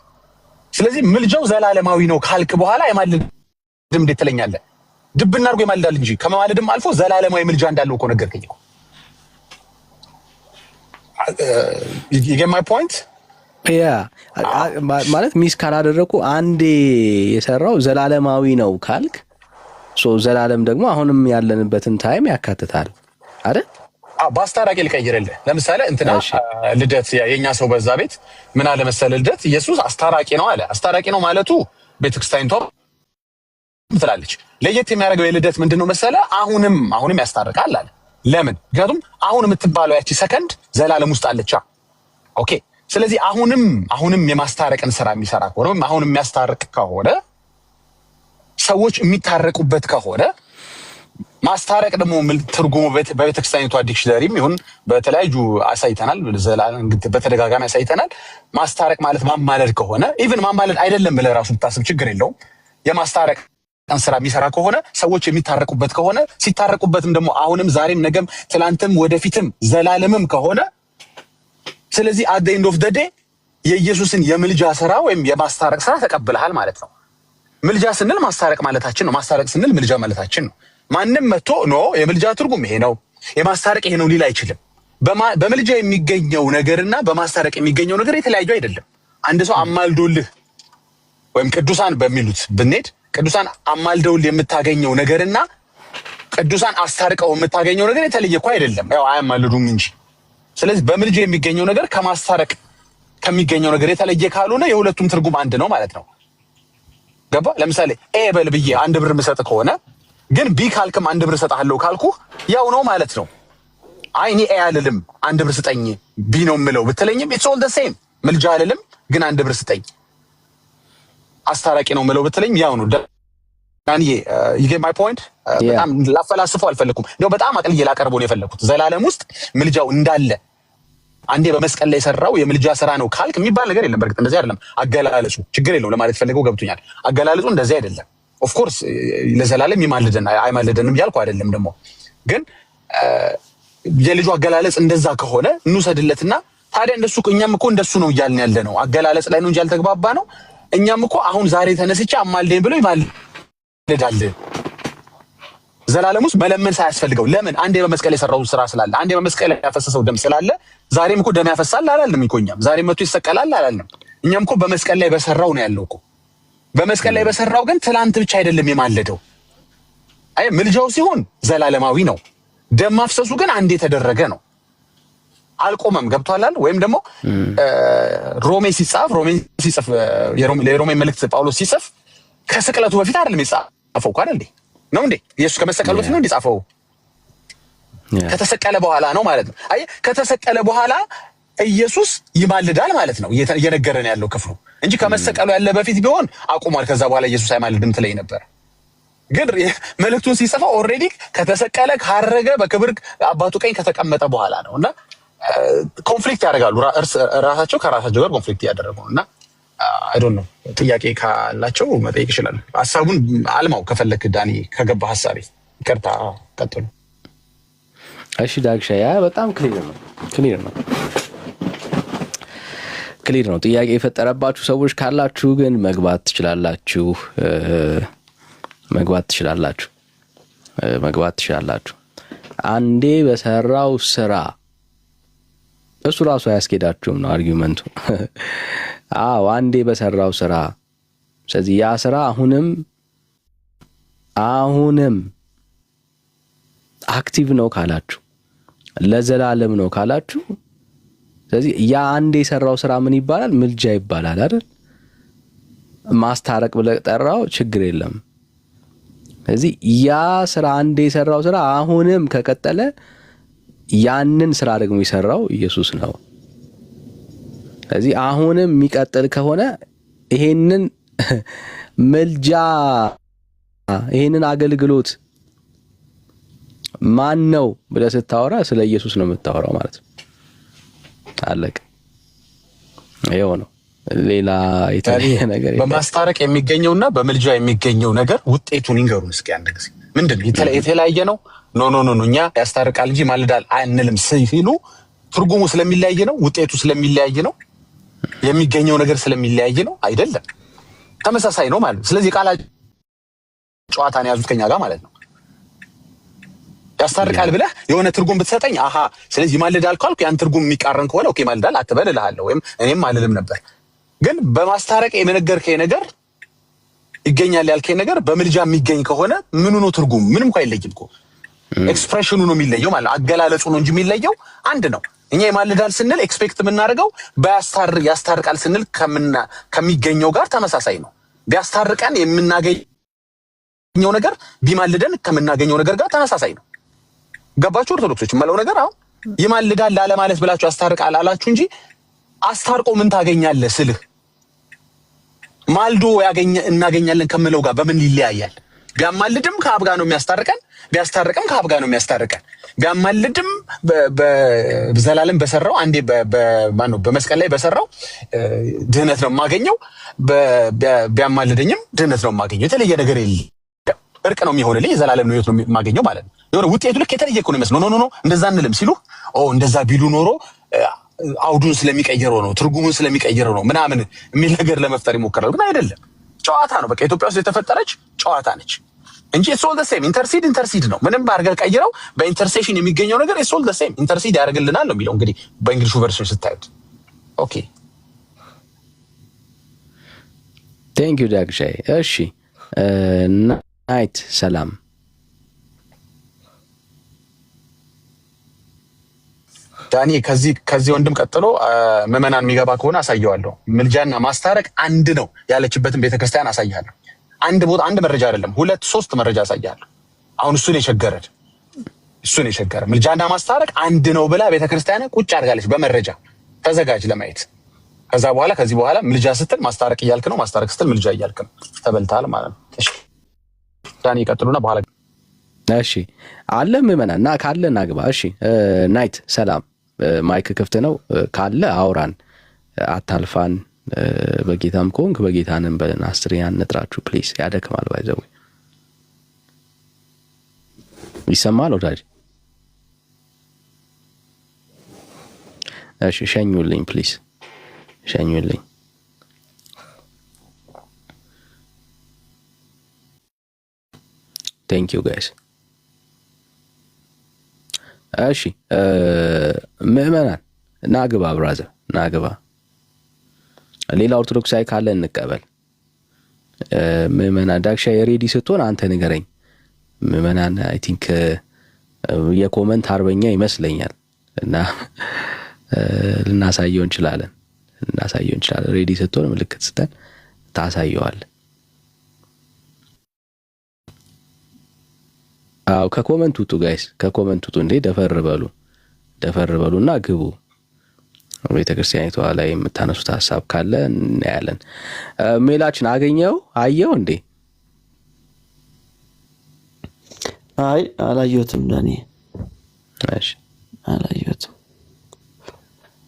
ስለዚህ ምልጃው ዘላለማዊ ነው ካልክ በኋላ የማለድም እንዴት ትለኛለህ? ድብና አድርጎ ይማልዳል እንጂ ከመማለድም አልፎ ዘላለማዊ ምልጃ እንዳለው እኮ ነገርከኝ እኮ። you get my point? ያ ማለት ሚስ ካላደረኩ አንዴ የሰራው ዘላለማዊ ነው ካልክ ዘላለም ደግሞ አሁንም ያለንበትን ታይም ያካትታል አይደል? በአስታራቂ ልቀይርልህ። ለምሳሌ እንትና ልደት የኛ ሰው በዛ ቤት ምን አለ መሰለህ፣ ልደት ኢየሱስ አስታራቂ ነው አለ። አስታራቂ ነው ማለቱ ቤተክርስቲያኒቷ ትላለች። ለየት የሚያደርገው የልደት ምንድነው መሰለህ? አሁንም ያስታርቃል አለ። ለምን? ምክንያቱም አሁን የምትባለው ያቺ ሰከንድ ዘላለም ውስጥ አለቻ። ኦኬ ስለዚህ አሁንም የማስታረቅን ስራ የሚሰራ ከሆነ ወይም አሁንም የሚያስታርቅ ከሆነ ሰዎች የሚታረቁበት ከሆነ ማስታረቅ ደግሞ ትርጉሙ በቤተክርስቲያኒቷ ዲክሽነሪም ይሁን በተለያዩ አሳይተናል፣ በተደጋጋሚ አሳይተናል። ማስታረቅ ማለት ማማለድ ከሆነ ኢቭን ማማለድ አይደለም ብለህ ራሱ ብታስብ ችግር የለውም። የማስታረቅ ስራ የሚሰራ ከሆነ ሰዎች የሚታረቁበት ከሆነ ሲታረቁበትም ደግሞ አሁንም ዛሬም ነገም ትላንትም ወደፊትም ዘላለምም ከሆነ ስለዚህ at the end of the day የኢየሱስን የምልጃ ስራ ወይም የማስታረቅ ስራ ተቀብለሃል ማለት ነው። ምልጃ ስንል ማስታረቅ ማለታችን ነው። ማስታረቅ ስንል ምልጃ ማለታችን ነው። ማንም መጥቶ የምልጃ ትርጉም ይሄ ነው የማስታረቅ ይሄ ነው ሊል አይችልም። በምልጃ የሚገኘው ነገርና በማስታረቅ የሚገኘው ነገር የተለያዩ አይደለም። አንድ ሰው አማልዶልህ ወይም ቅዱሳን በሚሉት ብንሄድ ቅዱሳን አማልደውልህ የምታገኘው ነገርና ቅዱሳን አስታርቀው የምታገኘው ነገር የተለየ እኮ አይደለም። ያው አያማልዱም እንጂ። ስለዚህ በምልጃ የሚገኘው ነገር ከማስታረቅ ከሚገኘው ነገር የተለየ ካልሆነ የሁለቱም ትርጉም አንድ ነው ማለት ነው። ገባ? ለምሳሌ ኤ በል ብዬ 1 ብር ምሰጥ ከሆነ ግን ቢ ካልክም 1 ብር ሰጣለሁ ካልኩ ያው ነው ማለት ነው። አይ እኔ ኤ አልልም 1 ብር ስጠኝ ቢ ነው የምለው ብትለኝም it's all the same። ምልጃ አልልም ግን 1 ብር ስጠኝ አስታራቂ ነው የምለው ብትለኝ ያው ነው። ዳንዬ you get my point? በጣም ላፈላስፈው አልፈለኩም። ነው በጣም አቅልዬ ላቀርበው ነው የፈለኩት። ዘላለም ውስጥ ምልጃው እንዳለ አንዴ በመስቀል ላይ ሰራው የምልጃ ስራ ነው ካልክ የሚባል ነገር የለም። በርግጥ እንደዚህ አይደለም አገላለጹ፣ ችግር የለውም ለማለት ፈልገው ገብቶኛል። አገላለጹ እንደዚህ አይደለም። ኦፍ ኮርስ ለዘላለም ይማልደን አይማልደንም ያልኩ አይደለም። ደግሞ ግን የልጁ አገላለጽ እንደዛ ከሆነ እንውሰድለትና ታዲያ እንደሱ እኛም እኮ እንደሱ ነው እያልን ያለ ነው። አገላለጽ ላይ ነው እንጂ ያልተግባባ ነው። እኛም እኮ አሁን ዛሬ ተነስቼ አማልደኝ ብሎ ይማል ይማልዳል። ዘላለም ውስጥ መለመን ሳያስፈልገው ለምን? አንዴ በመስቀል የሰራው ስራ ስላለ፣ አንዴ በመስቀል ያፈሰሰው ደም ስላለ ዛሬም እኮ ደም ያፈሳል አላልንም እኮ እኛም። ዛሬም መጥቶ ይሰቀላል አላልንም እኛም እኮ። በመስቀል ላይ በሰራው ነው ያለው እኮ። በመስቀል ላይ በሰራው ግን ትላንት ብቻ አይደለም የማለደው። አይ ምልጃው ሲሆን ዘላለማዊ ነው። ደም ማፍሰሱ ግን አንዴ የተደረገ ነው፣ አልቆመም። ገብቷላል? ወይም ደግሞ ሮሜ ሲጽፍ የሮሜ መልእክት ጳውሎስ ሲጽፍ ከስቅለቱ በፊት አይደለም የጻፈው እኮ አይደል ነው እንዴ? ኢየሱስ ከመሰቀሉ በፊት ነው እንዴ ጻፈው? ከተሰቀለ በኋላ ነው ማለት ነው። አይ ከተሰቀለ በኋላ ኢየሱስ ይማልዳል ማለት ነው እየነገረን ያለው ክፍሉ እንጂ ከመሰቀሉ ያለ በፊት ቢሆን አቁሟል። ከዛ በኋላ ኢየሱስ አይማልድም ትለኝ ነበር። ግን መልእክቱን ሲጽፈው ኦልሬዲ ከተሰቀለ ካረገ በክብር አባቱ ቀኝ ከተቀመጠ በኋላ ነውና ኮንፍሊክት ያደርጋሉ። ራሳቸው ከራሳቸው ጋር ኮንፍሊክት ያደረጉ እና አይ ዶንት ኖ። ጥያቄ ካላቸው መጠየቅ ይችላል። ሐሳቡን አልማው ከፈለክ ዳኒ ከገባ ሐሳቤ ይቅርታ ቀጥሉ። እሺ ዳግሻ ያ በጣም ክሊር ነው። ጥያቄ የፈጠረባችሁ ሰዎች ካላችሁ ግን መግባት ትችላላችሁ። አንዴ በሰራው ስራ እሱ ራሱ አያስኬዳችሁም ነው አርጊውመንቱ። አዎ አንዴ በሰራው ስራ። ስለዚህ ያ ስራ አሁንም አክቲቭ ነው ካላችሁ፣ ለዘላለም ነው ካላችሁ፣ ስለዚህ ያ አንዴ የሰራው ስራ ምን ይባላል? ምልጃ ይባላል አይደል? ማስታረቅ ብለህ ጠራው ችግር የለም። ስለዚህ ያ ስራ አንዴ የሰራው ስራ አሁንም ከቀጠለ ያንን ስራ ደግሞ የሰራው ኢየሱስ ነው። ስለዚህ አሁንም የሚቀጥል ከሆነ ይሄንን ምልጃ ይሄንን አገልግሎት ማን ነው ብለህ ስታወራ ስለ ኢየሱስ ነው የምታወራው ማለት ነው። አለቀ። ይሄው ነው። ሌላ የተለየ ነገር በማስታረቅ የሚገኘውና በምልጃ የሚገኘው ነገር ውጤቱን ይንገሩን እስኪ አንድ ጊዜ። ምንድነው የተለያየ ነው? ኖ እኛ ያስታርቃል እንጂ ማልዳል አንልም ሲሉ ትርጉሙ ስለሚለያይ ነው? ውጤቱ ስለሚለያይ ነው? የሚገኘው ነገር ስለሚለያይ ነው? አይደለም፣ ተመሳሳይ ነው ማለት ነው። ስለዚህ ቃላ ጨዋታን ያዙት ከኛ ጋር ማለት ነው። ያስታርቃል ብለህ የሆነ ትርጉም ብትሰጠኝ አሃ ስለዚህ ማልዳል ካልኩ ያን ትርጉም የሚቃረን ከሆነ ኦኬ ማልዳል አትበል እልሃለሁ፣ ወይም እኔም አልልም ነበር። ግን በማስታረቅ የመነገርከኝ ነገር ይገኛል ያልከኝ ነገር በምልጃ የሚገኝ ከሆነ ምኑ ነው ትርጉም? ምንም እንኳን አይለይም እኮ ኤክስፕሬሽኑ ነው የሚለየው ማለት አገላለጹ ነው እንጂ የሚለየው አንድ ነው። እኛ የማልዳል ስንል ኤክስፔክት የምናደርገው ያስታርቃል ስንል ከሚገኘው ጋር ተመሳሳይ ነው። ቢያስታርቀን የምናገኘው ነገር ቢማልደን ከምናገኘው ነገር ጋር ተመሳሳይ ነው። ገባችሁ ኦርቶዶክሶች? የማለው ነገር አሁን ይማልዳል ላለ ማለት ብላችሁ ያስታርቃል አላችሁ እንጂ አስታርቆ ምን ታገኛለህ ስልህ ማልዶ እናገኛለን ከምለው ጋር በምን ይለያያል? ቢያማልድም ከአብ ጋር ነው የሚያስታርቀን፣ ቢያስታርቅም ከአብ ጋር ነው የሚያስታርቀን። ቢያማልድም በዘላለም በሰራው አንዴ በመስቀል ላይ በሰራው ድህነት ነው የማገኘው፣ ቢያማልደኝም ድህነት ነው የማገኘው። የተለየ ነገር የለም። እርቅ ነው የሚሆንልኝ፣ የዘላለም ነው የማገኘው ማለት ነው። የሆነ ውጤቱ ልክ የተለየ እኮ ነው የሚመስለው። ኖ እንደዛ እንልም ሲሉ እንደዛ ቢሉ ኖሮ አውዱን ስለሚቀይረው ነው ትርጉሙን ስለሚቀይረው ነው ምናምን የሚል ነገር ለመፍጠር ይሞክራሉ። ግን አይደለም፣ ጨዋታ ነው። በቃ ኢትዮጵያ ውስጥ የተፈጠረች ጨዋታ ነች እንጂ ኢትስ ኦል ዘ ሴም። ኢንተርሲድ ነው። ምንም አድርገህ ቀይረው በኢንተርሴሽን የሚገኘው ነገር ኢትስ ኦል ዘ ሴም። ኢንተርሲድ ያደርግልናል ነው የሚለው እንግዲህ በእንግሊሹ ቨርሽን ስታዩት። ኦኬ ቴንክ ዩ ዳግሻይ። እሺ ናይት ሰላም። ዳኒ ከዚህ ወንድም ቀጥሎ ምዕመናን የሚገባ ከሆነ አሳየዋለሁ። ምልጃና ማስታረቅ አንድ ነው ያለችበትን ቤተክርስቲያን አሳያለሁ። አንድ መረጃ አይደለም 2-3 መረጃ አሳያለሁ። አሁን እሱን የቸገረ ምልጃና ማስታረቅ አንድ ነው ብላ ቤተክርስቲያን ቁጭ አድርጋለች በመረጃ። ተዘጋጅ ለማየት። ከዚህ በኋላ ምልጃ ስትል ማስታረቅ እያልክ ነው፣ ማስታረቅ ስትል ምልጃ እያልክ ነው። ተበልተሃል ማለት ነው። እሺ ዳኒ ቀጥሉና በኋላ እሺ አለ ምዕመናን እና ካለ ናግባ። እሺ ናይት ሰላም። ማይክ ክፍት ነው። ካለ አውራን አታልፋን። በጌታም ከሆንክ በጌታንም በለን። አስትሪያን ነጥራችሁ ፕሊስ። ያደክማል። ባይዘው ይሰማል ወዳጅ። እሺ ሸኙልኝ ፕሊስ፣ ሸኙልኝ። ቴንክ ዩ ጋይስ። እሺ ምዕመናን ናግባ፣ ብራዘር ናግባ። ሌላ ኦርቶዶክሳዊ ካለ እንቀበል። ምዕመናን ዳክሻ የሬዲ ስትሆን አንተ ንገረኝ። ምዕመናን አይ ቲንክ የኮመንት አርበኛ ይመስለኛል እና ልናሳየው እንችላለን። ሬዲ ስትሆን ምልክት ስተን ታሳየዋል። አው ከኮመንት ውጡ ጋይስ፣ ከኮመንት ውጡ። እንዴ ደፈር በሉና ግቡ። ቤተክርስቲያኒቷ ላይ የምታነሱት ሐሳብ ካለ እናያለን። ሜላችን አየው እንዴ? አይ አላየሁትም ዳኒ። እሺ አላየሁትም።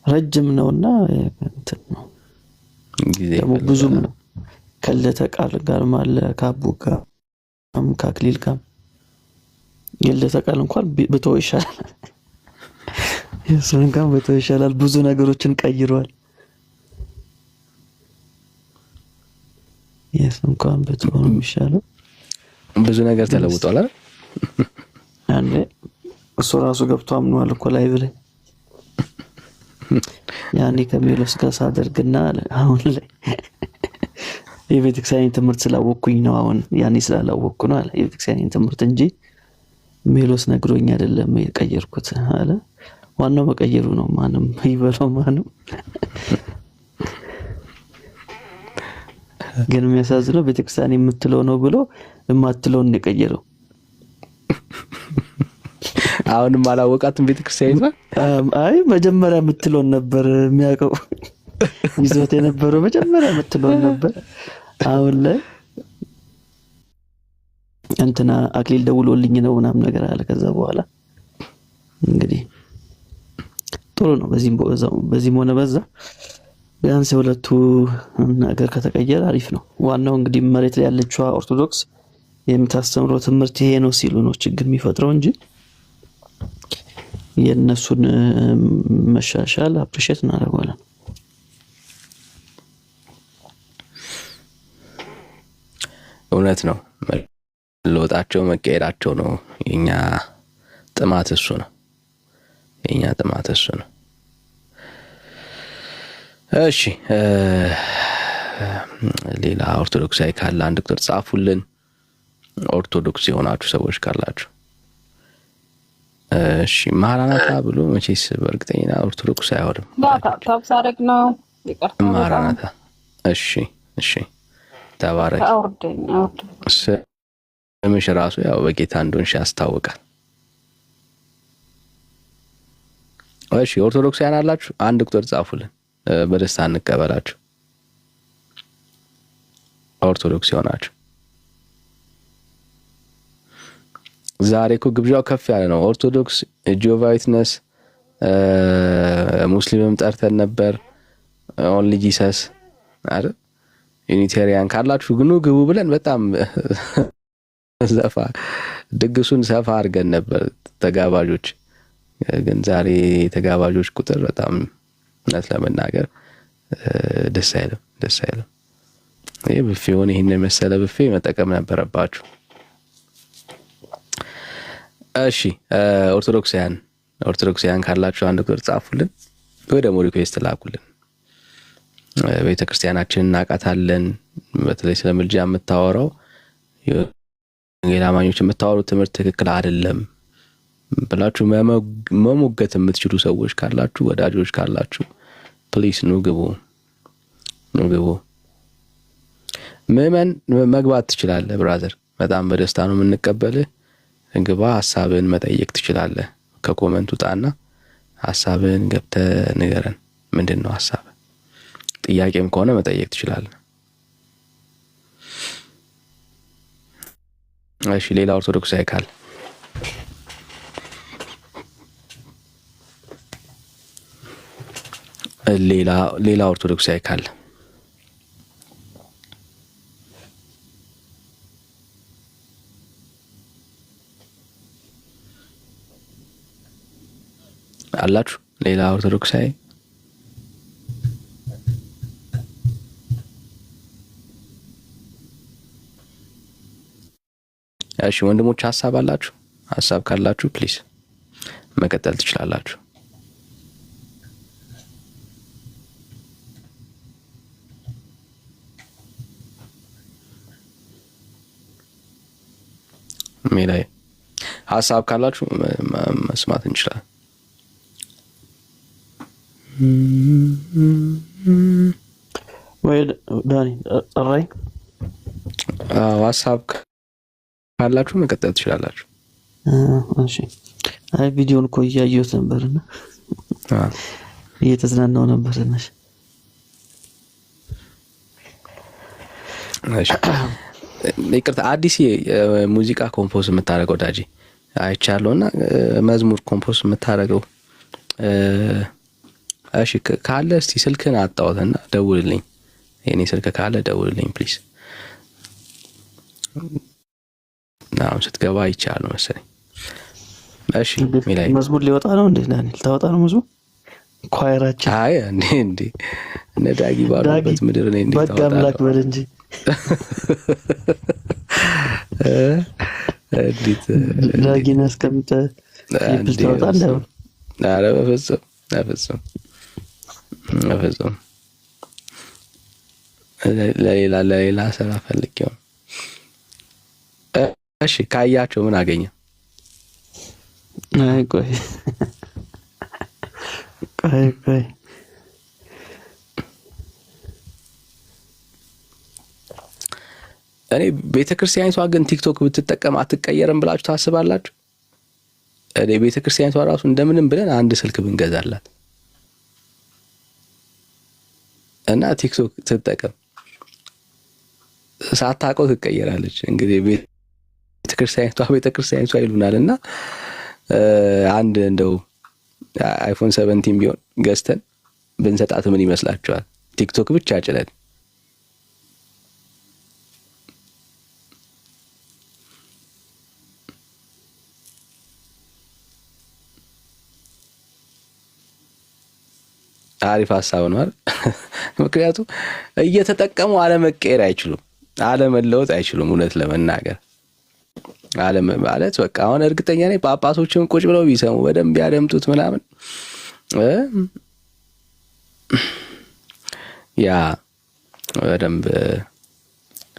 ረጅም ነውና እንትን ነው ጊዜ ብዙም ነው። ከለተ ቃል ጋር ማለ ካቡ ጋር ከአክሊል ጋር የለተ ቃል እንኳን ብተው ይሻላል። የሱን እንኳን ብተው ይሻላል። ብዙ ነገሮችን ቀይሯል። የሱን እንኳን ብተው ነው የሚሻለው። ብዙ ነገር ተለውጧል አይደል? አንዴ እሱ ራሱ ገብቶ አምኗል እኮ ላይቭ ላይ ያኔ ከሜሎስ ጋር ሳደርግና አሁን ላይ የቤተክርስቲያን ትምህርት ስላወቅኩኝ ነው። አሁን ያኔ ስላላወቅኩ ነው አለ የቤተክርስቲያን ትምህርት እንጂ ሜሎስ ነግሮኝ አይደለም የቀየርኩት አለ። ዋናው መቀየሩ ነው። ማንም ይበለው ማንም። ግን የሚያሳዝነው ቤተክርስቲያን የምትለው ነው ብሎ የማትለውን ነው የቀየረው። አሁንም አላወቃትም ቤተክርስቲያን። አይ መጀመሪያ የምትለውን ነበር የሚያውቀው። ይዞት የነበረው መጀመሪያ የምትለውን ነበር። አሁን ላይ እንትና አክሊል ደውሎልኝ ነው ምናምን ነገር አለ። ከዛ በኋላ እንግዲህ ጥሩ ነው። በዚህም ሆነ በዛ ቢያንስ የሁለቱ ነገር ከተቀየረ አሪፍ ነው። ዋናው እንግዲህ መሬት ላይ ያለችው ኦርቶዶክስ የምታስተምረው ትምህርት ይሄ ነው ሲሉ ነው ችግር የሚፈጥረው እንጂ የነሱን መሻሻል አፕሪሼት እናደርጋለን። እውነት ነው። ለወጣቸው መቀየራቸው ነው የኛ ጥማት እሱ ነው። እሺ ሌላ ኦርቶዶክሳዊ ካለ አንድ ቁጥር ጻፉልን። ኦርቶዶክስ የሆናችሁ ሰዎች ካላችሁ እሺ ማራናታ ብሎ መቼስ በእርግጠኛ ኦርቶዶክስ አይሆንም። ታብሳረግ ነው ይቀርታ ማራናታ። እሺ ተባረክ። ስምሽ ራሱ ያው በጌታ እንደሆንሽ ያስታውቃል። እሺ ኦርቶዶክሳውያን አላችሁ አንድ ቁጥር ጻፉልን፣ በደስታ እንቀበላችሁ። ኦርቶዶክስ የሆናችሁ ዛሬ እኮ ግብዣው ከፍ ያለ ነው። ኦርቶዶክስ፣ ጂኦቫ ዊትነስ፣ ሙስሊምም ጠርተን ነበር። ኦንሊ ጂሰስ አይደል? ዩኒቴሪያን ካላችሁ ግኑ ግቡ ብለን በጣም ድግሱን ሰፋ አድርገን ነበር ተጋባዦች። ግን ዛሬ ተጋባዦች ቁጥር በጣም እውነት ለመናገር ደስ አይልም። ይሄ ብፌውን ይሄን መሰለ ብፌ መጠቀም ነበረባችሁ። እሺ ኦርቶዶክሳውያን ካላችሁ አንድ ቁጥር ጻፉልን ወይ ደግሞ ሪኩዌስት ላኩልን። ቤተክርስቲያናችንን እናቃታለን። በተለይ ስለ ምልጃ የምታወራው የወንጌል አማኞች የምታወሩት ትምህርት ትክክል አይደለም ብላችሁ መሞገት የምትችሉ ሰዎች ካላችሁ፣ ወዳጆች ካላችሁ ፕሊስ ኑ ግቡ። ምዕመን መግባት ትችላለህ ብራዘር፣ በጣም በደስታ ነው የምንቀበልህ። ግባ፣ ሐሳብን መጠየቅ ትችላለህ። ከኮመንት ውጣና ሐሳብን ገብተህ ንገረን። ምንድነው ሐሳብ? ጥያቄም ከሆነ መጠየቅ ትችላለህ። እሺ ሌላ ኦርቶዶክሳዊ ካለ ሌላ ኦርቶዶክሳዊ ካለ አላችሁ? ሌላ ኦርቶዶክሳዊ እሺ ወንድሞች ሐሳብ አላችሁ? ሐሳብ ካላችሁ ፕሊዝ መቀጠል ትችላላችሁ። ሜላይ ሐሳብ ካላችሁ መስማት እንችላለን። ወይ ዳኒ ጠራይ ሐሳብ ካላችሁ መቀጠል ትችላላችሁ። እሺ አይ ቪዲዮን እኮ እያየሁት ነበርና እየተዝናናው ነበርና እሺ ይቅርታ አዲስ ሙዚቃ ኮምፖዝ የምታደርገው ዳጂ አይቻለውና መዝሙር ኮምፖዝ የምታደርገው እሺ ካለ እስቲ ስልክህን አጣውትና ደውልልኝ። የኔ ስልክ ካለ ደውልልኝ ፕሊዝ። ናም ስትገባ ይቻላል መሰለኝ። እሺ ሚላይ መዝሙር ሊወጣ ነው እንዴ? ዳንኤል ታወጣ ነው መዝሙር ኳየራችን? አይ እንዴ እነ ዳጊ ባሉበት ምድር ነው እንዴ ታወጣ? በቃ አምላክ በል እንጂ እንዴት ዳጊን አስቀምጠህ ክሊፕ ታወጣ እንደው? ኧረ በፍጹም ለሌላ ስራ ፈልጌው። እሺ ካያቸው ምን አገኘ? አይ ቆይ እኔ ቤተክርስቲያኒቷ ግን ቲክቶክ ብትጠቀም አትቀየርም ብላችሁ ታስባላችሁ? እኔ ቤተክርስቲያኒቷ ራሱ እንደምንም ብለን አንድ ስልክ ብንገዛላት እና ቲክቶክ ትጠቀም ሳታውቀው ትቀየራለች። እንግዲህ ቤተክርስቲያኒቷ ይሉናልና አንድ እንደው አይፎን 17 ቢሆን ገዝተን ብንሰጣት ምን ይመስላችኋል? ቲክቶክ ብቻ ጭለን አሪፍ ሐሳብ ነው አይደል? ምክንያቱም እየተጠቀሙ አለመቀየር አይችሉም፣ አለመለወጥ አይችሉም። እውነት ለመናገር አለም ማለት በቃ አሁን እርግጠኛ ነኝ ጳጳሶችን ቁጭ ብለው ቢሰሙ በደንብ ያደምጡት ምናምን ያ በደንብ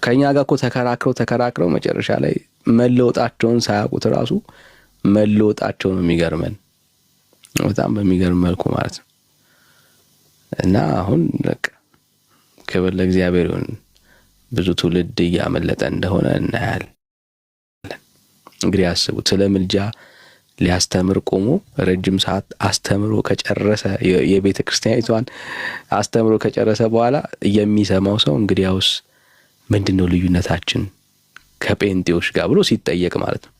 ከኛ ጋር እኮ ተከራክረው መጨረሻ ላይ መለወጣቸውን ሳያውቁት ራሱ መለወጣቸው ነው የሚገርመን፣ በጣም በሚገርም መልኩ ማለት ነው። እና አሁን በቃ ክብር ለእግዚአብሔር ይሁን፣ ብዙ ትውልድ እያመለጠ እንደሆነ እናያለን። እንግዲህ አስቡት፣ ስለ ምልጃ ሊያስተምር ቆሞ ረጅም ሰዓት አስተምሮ ከጨረሰ የቤተ ክርስቲያኒቷን አስተምሮ ከጨረሰ በኋላ የሚሰማው ሰው እንግዲያውስ ምንድነው ልዩነታችን ከጴንጤዎች ጋር ብሎ ሲጠየቅ ማለት ነው።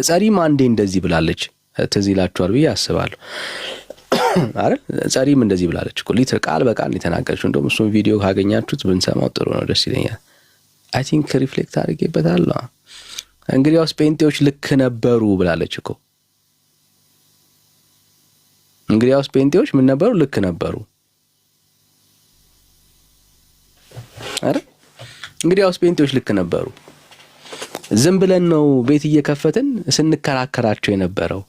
ጸሪም አንዴ እንደዚህ ብላለች፣ ትዝ ይላችኋል ብዬ አስባለሁ አይደል? ጸሪም እንደዚህ ብላለች እኮ ሊትር ቃል በቃል የተናገረችው። እንደውም እሱን ቪዲዮ ካገኛችሁት ብንሰማው ጥሩ ነው፣ ደስ ይለኛል። አይ ቲንክ ሪፍሌክት አድርጌበታለሁ። እንግዲያውስ ጴንጤዎች ልክ ነበሩ ብላለች እኮ። እንግዲያውስ ጴንጤዎች ምን ነበሩ? ልክ ነበሩ አይደል? እንግዲያውስ ጴንጤዎች ልክ ነበሩ። ዝም ብለን ነው ቤት እየከፈትን ስንከራከራቸው የነበረው።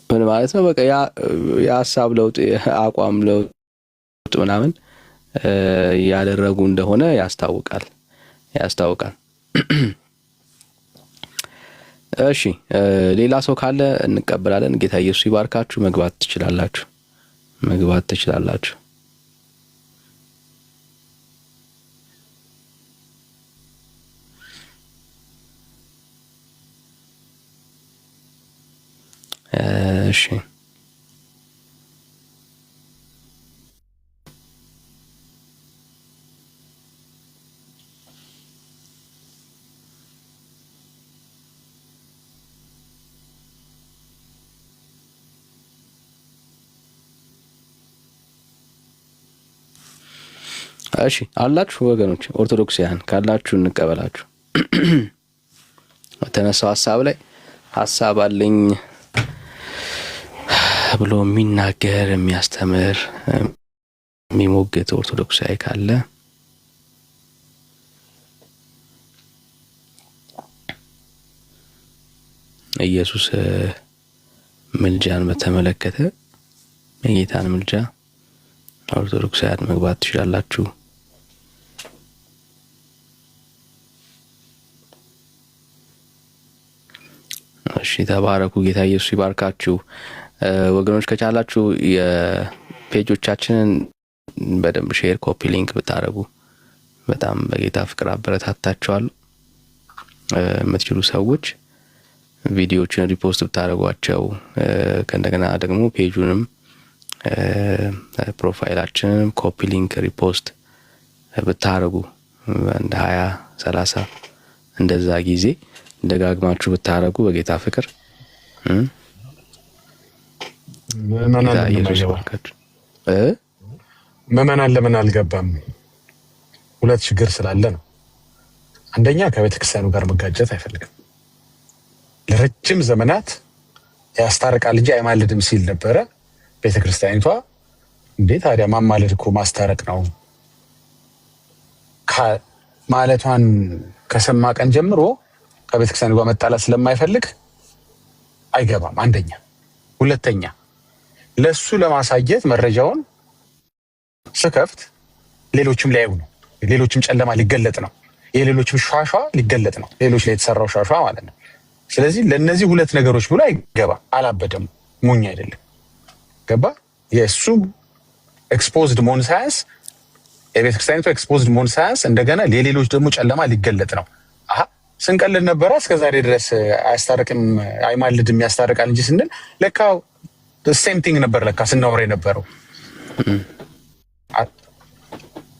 ምን ማለት ነው? በቃ የሀሳብ ለውጥ አቋም ለውጥ ምናምን ያደረጉ እንደሆነ ያስታውቃል። እሺ ሌላ ሰው ካለ እንቀበላለን። ጌታ ኢየሱስ ይባርካችሁ። መግባት ትችላላችሁ። እሺ እሺ አላችሁ ወገኖች ኦርቶዶክሳውያን ካላችሁ እንቀበላችሁ። ተነሳው ሐሳብ ላይ ሐሳብ አለኝ ብሎ የሚናገር የሚያስተምር የሚሞግት ኦርቶዶክሳዊ ካለ ኢየሱስ ምልጃን በተመለከተ የጌታን ምልጃ ኦርቶዶክሳውያን መግባት ትችላላችሁ። እሺ ተባረኩ። ጌታ ኢየሱስ ይባርካችሁ። ወገኖች ከቻላችሁ የፔጆቻችንን በደንብ ሼር፣ ኮፒ ሊንክ ብታረጉ በጣም በጌታ ፍቅር አበረታታችኋለሁ። የምትችሉ ሰዎች ቪዲዮዎችን ሪፖስት ብታረጓቸው ከእንደገና ደግሞ ፔጁንም ፕሮፋይላችንን ኮፒ ሊንክ ሪፖስት ብታረጉ እንደ 20-30 እንደዛ ጊዜ ደጋግማችሁ ብታረጉ በጌታ ፍቅር ምዕመናን ለምን አልገባም? ሁለት ችግር ስላለ ነው። አንደኛ ከቤተ ክርስቲያኑ ጋር መጋጨት አይፈልግም። ለረጅም ዘመናት ያስታርቃል እንጂ አይማልድም ሲል ነበረ። ቤተ ክርስቲያኒቷ እንዴ ታዲያ ማማለድ እኮ ማስታረቅ ነው ማለቷን ከሰማ ቀን ጀምሮ ከቤተ ክርስቲያኑ ጋር መጣላት ስለማይፈልግ አይገባም። አንደኛ። ሁለተኛ ለሱ ለማሳየት መረጃውን ስከፍት ሌሎችም ሊያዩ ነው። ሌሎችም ጨለማ ሊገለጥ ነው። የሌሎችም ሻሻ ሊገለጥ ነው። ሌሎች ላይ የተሰራው ሻሻ ማለት ነው። ስለዚህ ለነዚህ ሁለት ነገሮች ብሎ አይገባም። አላበደም፣ ሞኝ አይደለም። ገባ? የሱ ኤክስፖዝድ መሆን ሳያንስ፣ የቤተ ክርስቲያኒቱ ኤክስፖዝድ መሆን ሳያንስ እንደገና ለሌሎች ደግሞ ጨለማ ሊገለጥ ነው። አሃ ስንቀልድ ነበረ እስከዛሬ ድረስ አያስታርቅም አይማልድም ያስታርቃል እንጂ ስንል ለካ ሴም ቲንግ ነበር ለካ ስናወራ የነበረው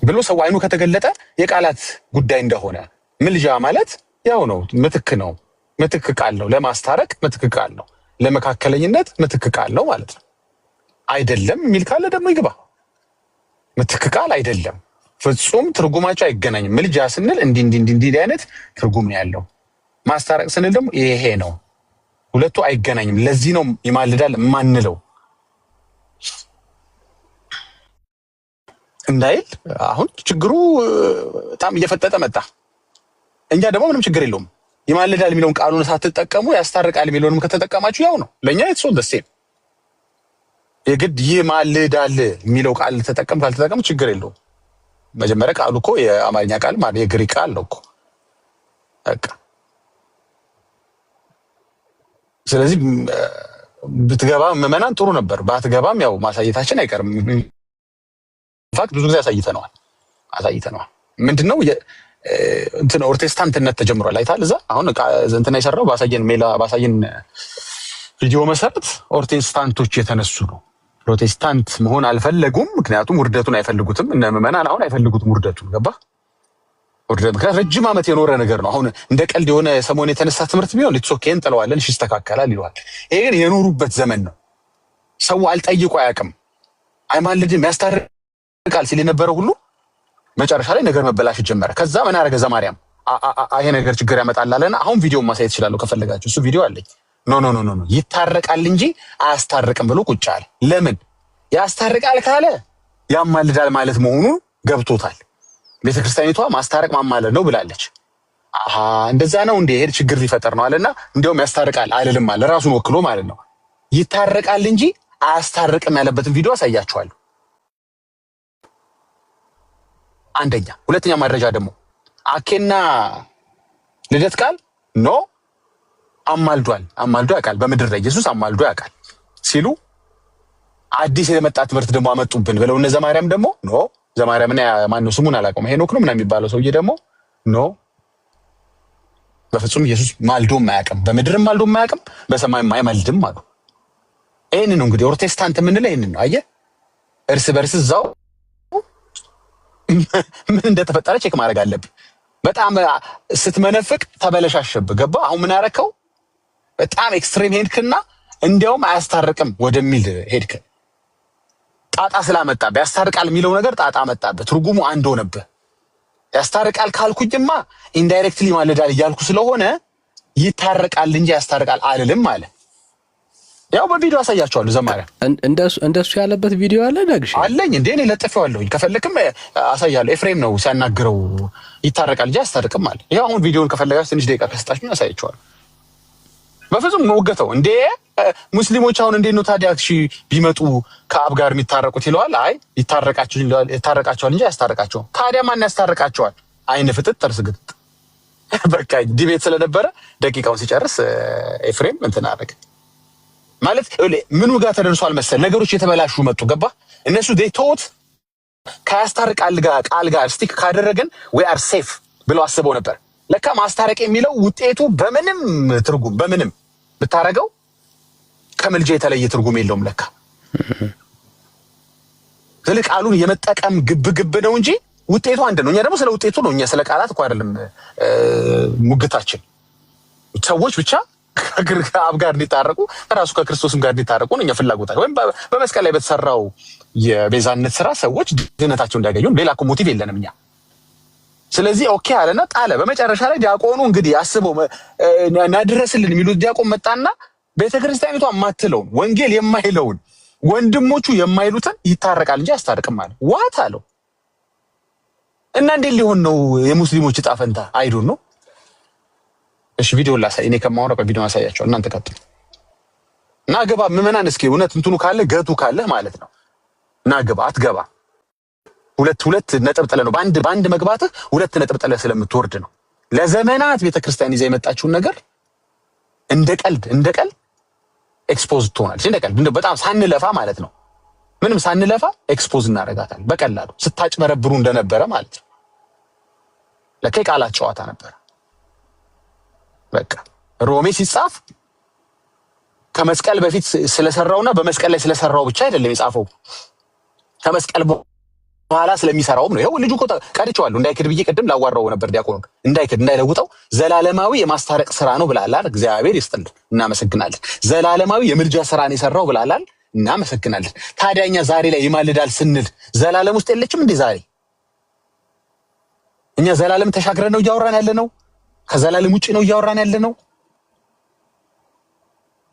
ብሎ ሰው አይኑ ከተገለጠ የቃላት ጉዳይ እንደሆነ ምልጃ ማለት ያው ነው። ምትክ ነው። ምትክ ቃል ነው። ለማስታረቅ ምትክ ቃል ነው። ለመካከለኝነት ምትክ ቃል ነው ማለት ነው። አይደለም የሚል ካለ ደግሞ ይግባ። ምትክ ቃል አይደለም፣ ፍጹም ትርጉማቸው አይገናኝም። ምልጃ ስንል እንዲህ አይነት ትርጉም ነው ያለው። ማስታረቅ ስንል ደግሞ ይሄ ነው። ሁለቱ አይገናኝም። ለዚህ ነው ይማልዳል ማንለው እንዳይል። አሁን ችግሩ በጣም እየፈጠጠ መጣ። እኛ ደግሞ ምንም ችግር የለውም። ይማልዳል የሚለውን ቃሉን ሳትጠቀሙ ያስታርቃል የሚለውንም ከተጠቀማችሁ ያው ነው። ለኛ it's all the same። የግድ ይማልዳል የሚለው ቃል ተጠቀም ካልተጠቀሙ ችግር የለውም። መጀመሪያ ቃሉ እኮ የአማርኛ ቃል ማለት የግሪክ ቃል ነው እኮ በቃ። ስለዚህ ብትገባ ምዕመናን ጥሩ ነበር። ባትገባም ያው ማሳየታችን አይቀርም። ፋክት ብዙ ጊዜ አሳይተነዋል። ምንድነው እንትን ኦርቶዶክሳንትነት ተጀምሯል። አይታል እዛ አሁን እንትና የሰራው ባሳየን ቪዲዮ መሰረት ኦርቶዶክሳንቶች የተነሱ ነው። ፕሮቴስታንት መሆን አልፈለጉም፣ ምክንያቱም ውርደቱን አይፈልጉትም። እነ ምዕመናን አሁን አይፈልጉትም ውርደቱን። ገባ? ውርደት ምክንያት ረጅም ዓመት የኖረ ነገር ነው። አሁን እንደ ቀልድ የሆነ ሰሞን የተነሳ ትምህርት ቢሆን ኦኬ እንጥለዋለን፣ እሺ ይስተካከላል ይለዋል። ይሄ ግን የኖሩበት ዘመን ነው። ሰው አልጠይቁ አያውቅም። አይማልድም ያስታርቃል ሲል የነበረው ሁሉ መጨረሻ ላይ ነገር መበላሸት ጀመረ። ከዛ ምን አደረገ ዘማርያም? ይሄ ነገር ችግር ያመጣል አለና አሁን ቪዲዮውን ማሳየት ይችላል ከፈለጋችሁ። እሱ ቪዲዮ አለኝ። ኖ ይታረቃል እንጂ አያስታርቅም ብሎ ቁጭ አለ። ለምን? ያስታርቃል ካለ ያማልዳል ማለት መሆኑን ገብቶታል። ቤተክርስቲያኒቷ ማስታረቅ ማማለድ ነው ብላለች። እንደዛ ነው እንደ ሄድ ችግር ሊፈጠር ነው አለና እንዲያውም ያስታርቃል አይደለም አለ ራሱን ወክሎ ማለት ነው። ይታረቃል እንጂ አያስታርቅም ያለበትን ቪዲዮ አሳያችኋለሁ። አንደኛ። ሁለተኛ መረጃ ደግሞ አኬና ልደት ቃል ኖ አማልዶ ያውቃል። በምድር ላይ ኢየሱስ አማልዶ ያውቃል ሲሉ አዲስ የመጣ ትምህርት ደግሞ አመጡብን ብለው እነ ዘማርያም ደግሞ ኖ ዘማርያምና ማን ነው ስሙን አላውቀውም፣ ሄኖክ ነው ምናምን የሚባለው ሰውዬ ደግሞ ኖ በፍጹም ኢየሱስ ማልዶም አያውቅም፣ በምድርም ማልዶም አያውቅም፣ በሰማይም አይማልድም አሉ። ይሄን ነው እንግዲህ ኦርቶዶክሳንት የምንለው ይሄን ነው። አየህ እርስ በርስ እዛው ምን እንደተፈጠረ ቼክ ማድረግ አለብህ። በጣም ስትመነፍቅ ተበለሻሸብህ። ገባ? አሁን ምን ያረከው በጣም ኤክስትሪም ሄድክና እንዲያውም አያስታርቅም ወደሚል ሄድክ። ጣጣ ስላመጣብህ ያስታርቃል የሚለው ነገር ጣጣ መጣብህ። ትርጉሙ አንድ ሆነብህ። ያስታርቃል ካልኩኝማ ኢንዳይሬክትሊ ማለዳል እያልኩ ስለሆነ ይታረቃል እንጂ ያስታርቃል አልልም አለ። ያው በቪዲዮ አሳያቸዋለሁ። ዘማሪያ እንደሱ ያለበት ቪዲዮ አለ ደግሽ አለኝ እንዴ እኔ ለጥፌዋለሁኝ። ከፈለክም አሳያለሁ። ኤፍሬም ነው ሲያናግረው ይታረቃል እንጂ አያስታርቅም አለ። ይሄው አሁን ቪዲዮውን ከፈለጋችሁ ትንሽ ደቂቃ ከስጣችሁ አሳያቸዋለሁ። በፍጹም ወገተው እንዴ ሙስሊሞች አሁን እንዴት ነው ታዲያ እሺ ቢመጡ ከአብ ጋር የሚታረቁት ይለዋል። አይ ይታረቃቸዋል እንጂ አያስታርቃቸውም። ታዲያ ማን ያስታርቃቸዋል? አይን ፍጥጥ ጥርስ ግጥጥ። በቃ ዲቤት ስለነበረ ደቂቃውን ሲጨርስ ኤፍሬም እንትን አደረገ ማለት ምኑ ጋር ተደርሷል መሰል ነገሮች የተበላሹ መጡ። ገባ እነሱ ዴቶት ከያስታርቃል ጋር ቃል ጋር ስቲክ ካደረገን we are safe ብለው አስበው ነበር። ለካ ማስታረቅ የሚለው ውጤቱ በምንም ትርጉም በምንም ብታረገው ከምልጃ የተለየ ትርጉም የለውም። ለካ ስለ ቃሉን የመጠቀም ግብ ነው እንጂ ውጤቱ አንድ ነው። እኛ ደግሞ ስለ ውጤቱ ነው። እኛ ስለ ቃላት እኮ አይደለም ሙግታችን። ሰዎች ብቻ ከአብ ጋር እንዲታረቁ ራሱ ከክርስቶስም ጋር እንዲታረቁ ነው እኛ ፍላጎታችን። ወይም በመስቀል ላይ በተሰራው የቤዛነት ስራ ሰዎች ድህነታቸውን እንዲያገኙ ሌላ እኮ ሞቲቭ የለንም እኛ። ስለዚህ ኦኬ አለና ጣለ። በመጨረሻ ላይ ዲያቆኑ እንግዲህ አስበው ናድረስልን የሚሉት ዲያቆን መጣና ቤተክርስቲያኒቷ የማትለውን ወንጌል የማይለውን ወንድሞቹ የማይሉትን ይታረቃል እንጂ አያስታርቅም አለ። ዋት አለው እና እንዴት ሊሆን ነው የሙስሊሞች ዕጣ ፈንታ? አይዶን ነው። እሺ ቪዲዮ ላሳይ። እኔ ከማወራው በቪዲዮ አሳያቸው። እናንተ ቀጥሉ እና ገባ ምዕመናን። እስኪ እውነት እንትኑ ካለ ገቱ ካለ ማለት ነው እና ገባ አትገባ ሁለት ነጥብ ጥለ ነው በአንድ መግባትህ ሁለት ነጥብ ጥለ ስለምትወርድ ነው። ለዘመናት ቤተክርስቲያን ይዛ የመጣችውን ነገር እንደ ቀልድ ኤክስፖዝ ትሆናለች። እንደ ቀልድ በጣም ሳንለፋ ማለት ነው። ምንም ሳንለፋ ኤክስፖዝ እናደርጋታለን በቀላሉ ስታጭበረብሩ እንደነበረ ማለት ነው። ለካ ቃላት ጨዋታ ነበር። በቃ ሮሜ ሲጻፍ ከመስቀል በፊት ስለሰራውና በመስቀል ላይ ስለሰራው ብቻ አይደለም የጻፈው ከመስቀል በኋላ ስለሚሰራውም ነው። ይሄው ልጁ እኮ ቀድቼዋለሁ እንዳይክድ ብዬ ቅድም ላዋራው ነበር ዲያቆኑ እንዳይለውጠው ዘላለማዊ የማስታረቅ ስራ ነው ብላላል። እግዚአብሔር ይስጥልን እናመሰግናለን። ዘላለማዊ የምልጃ ስራ ነው የሰራው ብላላል። እናመሰግናለን። ታዲያ እኛ ዛሬ ላይ ይማልዳል ስንል ዘላለም ውስጥ የለችም እንዴ? ዛሬ እኛ ዘላለም ተሻግረን ነው እያወራን ያለ ነው? ከዘላለም ውጪ ነው እያወራን ያለ ነው?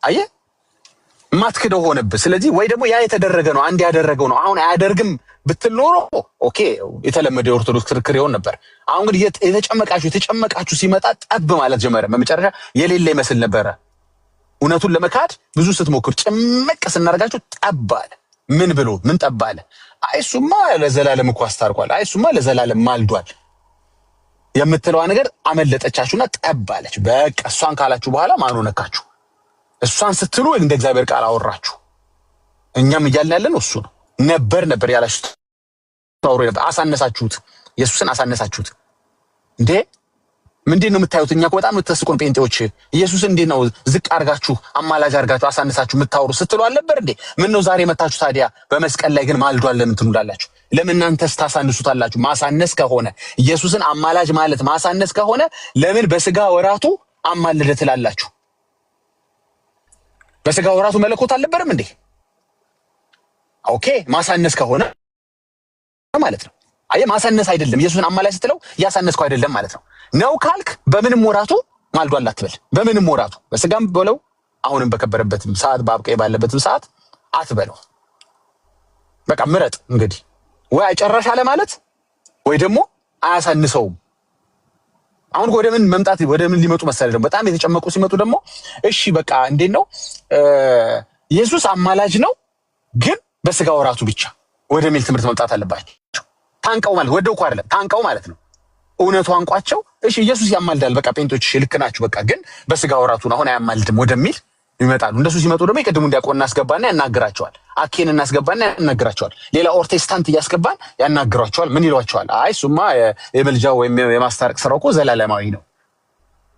አየህ ማትክደው ሆነብህ። ስለዚህ ወይ ደግሞ ያ የተደረገ ነው አንድ ያደረገው ነው አሁን አያደርግም ብትል ኖሮ ኦኬ የተለመደ የኦርቶዶክስ ክርክር ይሆን ነበር። አሁን ግን የተጨመቃችሁ ሲመጣ ጠብ ማለት ጀመረ። በመጨረሻ የሌለ ይመስል ነበረ። እውነቱን ለመካድ ብዙ ስትሞክር ጭምቅ ስናደርጋችሁ ጠብ አለ። ምን ብሎ ምን ጠብ አለ? አይ እሱማ ለዘላለም እኮ አስታርቋል፣ አይ እሱማ ለዘላለም ማልዷል የምትለዋ ነገር አመለጠቻችሁና ጠብ አለች። በቃ እሷን ካላችሁ በኋላ ማን ነካችሁ? እሷን ስትሉ እንደ እግዚአብሔር ቃል አወራችሁ። እኛም እያልን ያለን እሱ ነው ነበር ያላችሁት ታውሩ ነበር። አሳነሳችሁት፣ ኢየሱስን አሳነሳችሁት። እንዴ ምንድን ነው የምታዩት? እኛ በጣም ተስቆን ጴንጤዎች ኢየሱስን እንዴት ነው ዝቅ አርጋችሁ አማላጅ አርጋችሁ አሳነሳችሁ የምታወሩ ስትሉ አልነበር እንዴ? ምን ነው ዛሬ መታችሁ ታዲያ በመስቀል ላይ ግን ማልዷል ለምን ትሉላላችሁ? ለምን እናንተስ ታሳንሱታላችሁ? ማሳነስ ከሆነ ኢየሱስን አማላጅ ማለት ማሳነስ ከሆነ ለምን በስጋ ወራቱ አማለደ ትላላችሁ? በስጋ ወራቱ መለኮት አልነበረም እንዴ? ኦኬ ማሳነስ ከሆነ ማለት ነው። አየ ማሳነስ አይደለም። ኢየሱስን አማላጅ ስትለው ያሳነስከው አይደለም ማለት ነው። ነው ካልክ በምንም ወራቱ ማልዷል አትበል። በምንም ወራቱ በስጋም በለው አሁንም በከበረበትም ሰዓት በአብቀይ ባለበትም ሰዓት አትበለው። በቃ ምረጥ እንግዲህ ወይ አይጨራሽ አለ ማለት ወይ ደግሞ አያሳንሰውም። አሁን ወደ ምን ሊመጡ መሰለህ ደግሞ በጣም የተጨመቁ ሲመጡ ደግሞ እሺ በቃ እንዴት ነው ኢየሱስ አማላጅ ነው ግን በስጋ ወራቱ ብቻ ወደሚል ትምህርት መምጣት አለባቸው። ታንቀው ማለት ወደው እኮ አይደለም ታንቀው ማለት ነው። እውነቱ አንቋቸው እሺ ኢየሱስ ያማልዳል በቃ ጴንጤዎች ልክ ናችሁ በቃ ግን በስጋ ወራቱ ነው አሁን አያማልድም ወደሚል ይመጣሉ። እንደሱ ሲመጡ ደግሞ የቅድሙ እንዲያቆን እናስገባና ያናግራቸዋል። አኬን እናስገባና ያናግራቸዋል። ሌላ ኦርቴስታንት እያስገባን ያናግራቸዋል። ምን ይሏቸዋል? አይ እሱማ የመልጃው ወይም የማስታረቅ ስራው እኮ ዘላለማዊ ነው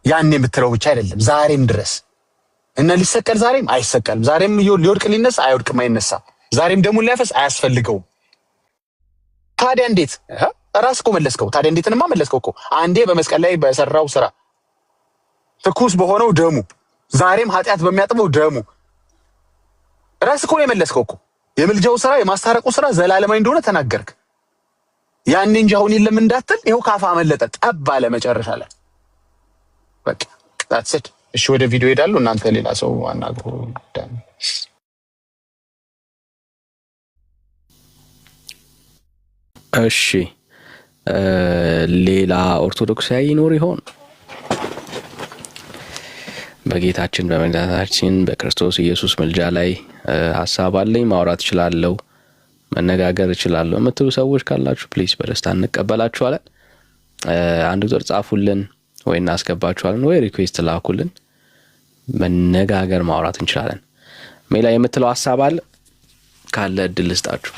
ያኔ የምትለው ብቻ አይደለም ዛሬም ድረስ እና ሊሰቀል ዛሬም አይሰቀልም፣ ዛሬም ሊወድቅ ሊነሳ አይወድቅም አይነሳም፣ ዛሬም ደግሞ ሊያፈስ አያስፈልገውም። ታዲያ እንዴት ራስ እኮ መለስከው። ታዲያ እንዴትንማ መለስከው እኮ አንዴ በመስቀል ላይ በሰራው ስራ ትኩስ በሆነው ደሙ ዛሬም ኃጢአት በሚያጥበው ደሙ ራስ እኮ ነው የመለስከው እኮ። የምልጃው ስራ የማስታረቁ ስራ ዘላለማዊ እንደሆነ ተናገርክ። ያኔ እንጂ አሁን የለም እንዳትል ይኸው ካፋ አመለጠ ጠብ አለ መጨረሻ ላይ በቃ that's it። እሺ ወደ ቪዲዮ ሄዳለሁ። እናንተ ሌላ ሰው አናግሩ። እሺ ሌላ ኦርቶዶክሳዊ ይኖር ይሆን? በጌታችን በመድኃኒታችን በክርስቶስ ኢየሱስ ምልጃ ላይ ሀሳብ አለኝ፣ ማውራት እችላለሁ፣ መነጋገር እችላለሁ የምትሉ ሰዎች ካላችሁ ፕሊዝ በደስታ እንቀበላችኋለን። አንድ ቁጥር ጻፉልን ወይ እናስገባችኋለን፣ ወይ ሪኩዌስት ላኩልን፣ መነጋገር ማውራት እንችላለን። ሜላ የምትለው ሀሳብ አለ ካለ እድል ልስጣችሁ።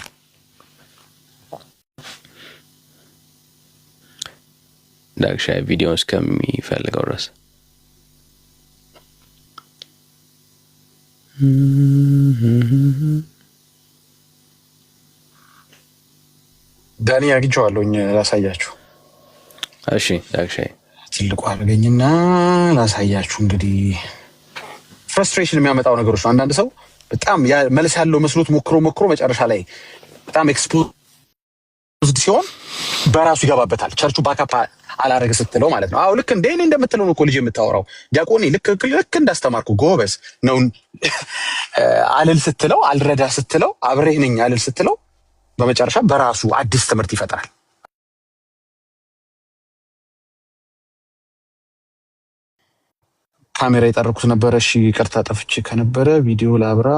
ዳግሻይ ቪዲዮ እስከሚፈልገው ድረስ ዳኒ አግኝቼዋለሁኝ ላሳያችሁ። እሺ ዳግሻይ ትልቁ አድርገኝና ላሳያችሁ። እንግዲህ ፍረስትሬሽን የሚያመጣው ነገሮች ነው። አንዳንድ ሰው በጣም መልስ ያለው መስሎት ሞክሮ መጨረሻ ላይ በጣም ኤክስፖዝድ ሲሆን በራሱ ይገባበታል። ቸርቹ ባካፓ አላረገ ስትለው ማለት ነው። አዎ ልክ እንደ እኔ እንደምትለው እኮ ልጅ የምታወራው ዲያቆኔ ልክ እንዳስተማርኩ ጎበዝ ነው አልል ስትለው፣ አልረዳ ስትለው፣ አብሬህ ነኝ አልል ስትለው በመጨረሻ በራሱ አዲስ ትምህርት ይፈጥራል። ካሜራ የጠረኩት ነበረ። እሺ ይቅርታ ጠፍቼ ከነበረ ቪዲዮ ላብራ።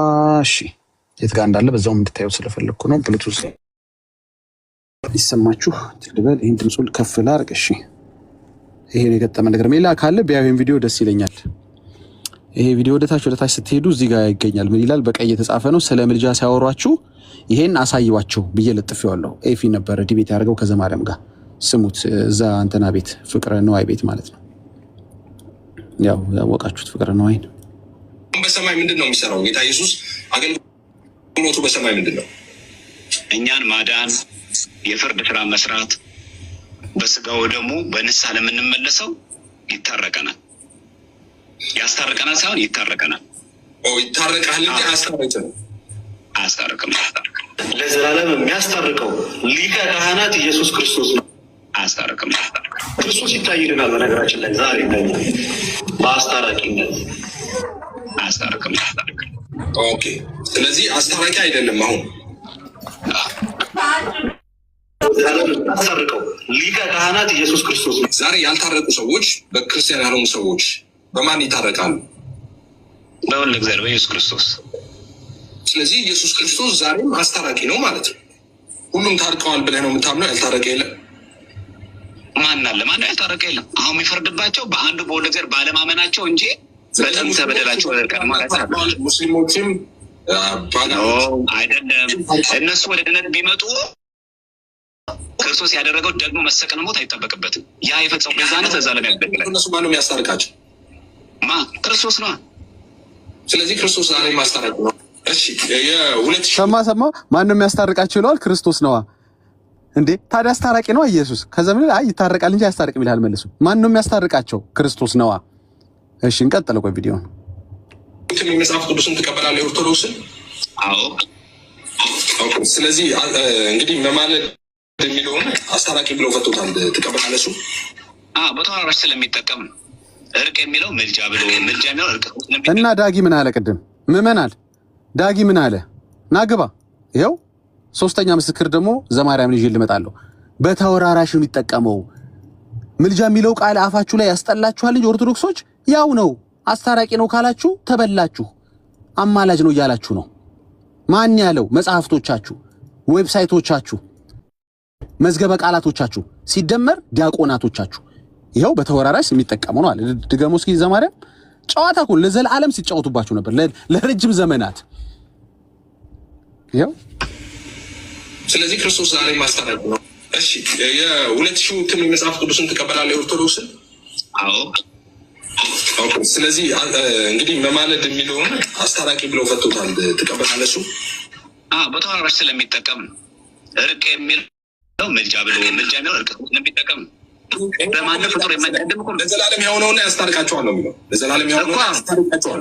እሺ የት ጋር እንዳለ በዛውም እንድታዩ ስለፈለኩ ነው። ብሉቱዝ ይሰማችሁ ትልበል። ይሄን ድምጹን ከፍ ላድርግ። እሺ ይሄን የገጠመ ነገር ሜላ ካለ ቢያዩን ቪዲዮ ደስ ይለኛል። ይሄ ቪዲዮ ወደታች ስትሄዱ እዚህ ጋር ይገኛል። ምን ይላል? በቀይ የተጻፈ ነው። ስለ ምልጃ ሲያወሯችሁ ይሄን አሳይዋቸው ብዬ ለጥፌዋለሁ። ኤፊ ነበረ ዲቤት ያደርገው ከዘማርያም ጋር ስሙት። እዛ አንተና ቤት ፍቅረ ነዋይ ቤት ማለት ነው። ያው ያወቃችሁት ፍቅረ ነዋይን። በሰማይ ምንድን ነው የሚሰራው? ጌታ ኢየሱስ አገልግሎቱ በሰማይ ምንድን ነው? እኛን ማዳን፣ የፍርድ ስራ መስራት፣ በስጋው ደግሞ በንስሐ ለምንመለሰው ይታረቀናል። ያስታርቀናል ሳይሆን ይታረቀናል። ይታረቃል እንጂ አያስታርቅም። አያስታርቅም። ለዘላለም የሚያስታርቀው ሊቀ ካህናት ኢየሱስ ክርስቶስ ነው። አያስታርቅም። ክርስቶስ ይታይልናል። በነገራችን ላይ ዛሬ በአስታራቂነት አያስታርቅም። ኦኬ፣ ስለዚህ አስታራቂ አይደለም። አሁን ያስታርቀው ሊቀ ካህናት ኢየሱስ ክርስቶስ ነው። ዛሬ ያልታረቁ ሰዎች፣ በክርስቲያን ያልሆኑ ሰዎች በማን ይታረቃሉ? በወልደ እግዚአብሔር በኢየሱስ ክርስቶስ። ስለዚህ ኢየሱስ ክርስቶስ ዛሬም አስታራቂ ነው ማለት ነው። ሁሉም ታርቀዋል ብለህ ነው የምታምነው? ያልታረቀ የለም። ማን አለ? ማን ያልታረቀ የለም። አሁን የሚፈርድባቸው በአንዱ በወልደ እግዚአብሔር ባለማመናቸው እንጂ በጣም ተበደላቸው ወደቀን ማለት ነው። ሙስሊሞችም አይደለም። እነሱ ወደ ድነት ቢመጡ ክርስቶስ ያደረገው ደግሞ መሰቀል ሞት አይጠበቅበትም። ያ የፈጸመው ቤዛነት እዛ ላይ ያደረገው እነሱ ማንም ያስታርቃቸው ክርስቶስ ነው። ስለዚህ ክርስቶስ ዛሬ ማስታረቅ ነው። እሺ ሰማ ማንም የሚያስታርቃቸው ይለዋል። ክርስቶስ ነዋ እንዴ ታዲያ አስታራቂ ነው ኢየሱስ። ከዘመን ላይ ይታረቃል እንጂ አያስታርቅም ይላል መልሱ። ማን ነው የሚያስታርቃቸው? ክርስቶስ ነዋ። እሺ እንቀጥለው። ቆይ ቪዲዮ መጽሐፍ ቅዱስን ትቀበላለህ? ኦርቶዶክስን? አዎ። ስለዚህ እንግዲህ መማለድ የሚለውን አስታራቂ ብለው ፈቶታል። ትቀበላለህ? እሱ በተዋራሽ ስለሚጠቀም እርቅ የሚለው ምልጃ ብሎ ምልጃ የሚለው እርቅ እና ዳጊ ምን አለ? ቅድም ምመናል ዳጊ ምን አለ? ናግባ ይኸው ሶስተኛ ምስክር ደግሞ ዘማርያም ልጅ ልመጣለሁ። በተወራራሽ የሚጠቀመው ምልጃ የሚለው ቃል አፋችሁ ላይ ያስጠላችኋል እንጂ ኦርቶዶክሶች ያው ነው። አስታራቂ ነው ካላችሁ ተበላችሁ። አማላጅ ነው እያላችሁ ነው። ማን ያለው? መጽሐፍቶቻችሁ፣ ዌብሳይቶቻችሁ፣ መዝገበ ቃላቶቻችሁ ሲደመር ዲያቆናቶቻችሁ ይኸው በተወራራሽ የሚጠቀመው ነው አለ። ድገሙ እስኪ ዘማርያም። ጨዋታ እኮ ለዘላለም ሲጫወቱባችሁ ነበር ለረጅም ዘመናት። ይኸው ስለዚህ ክርስቶስ ዛሬ ማስታረቅ ነው። እሺ የ2000 መጽሐፍ ቅዱስን ትቀበላለህ? ኦርቶዶክስን? አዎ። ስለዚህ እንግዲህ መማለድ የሚለውን አስታራቂ ብለው ፈቶታል። ትቀበላለህ? እሱ በተዋራሽ ስለሚጠቀም እርቅ የሚለው ምልጃ ብሎ ምልጃ የሚለው እርቅ ስለሚጠቀም በማንም ፍጡር የማይቀደም እኮ ለዘላለም ያውነውና ያስታርቃቸዋል ነው የሚለው። ለዘላለም ያውነውና ያስታርቃቸዋል።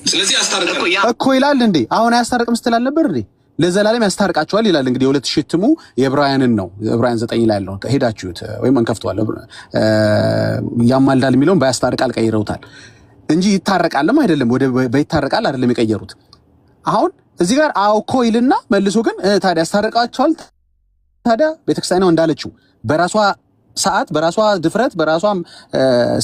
ስለዚህ ያስታርቃል እኮ ይላል እንዴ። አሁን አያስታርቅም ስትል አልነበር እንዴ? ለዘላለም ያስታርቃቸዋል ይላል። እንግዲህ 2000 እትሙ የዕብራውያንን ነው። ዕብራውያን 9 ላይ ያለው ሄዳችሁት ወይም እንከፍቷል። ያማልዳል የሚለውን ባያስታርቃል ቀይረውታል። እንጂ ይታረቃልም አይደለም። ወደ በይታረቃል አይደለም የቀየሩት። አሁን እዚህ ጋር አዎ እኮ ይልና መልሶ ግን ታዲያ ያስታርቃቸዋል። ታዲያ ቤተክርስቲያኗ እንዳለችው በራሷ ሰዓት፣ በራሷ ድፍረት፣ በራሷ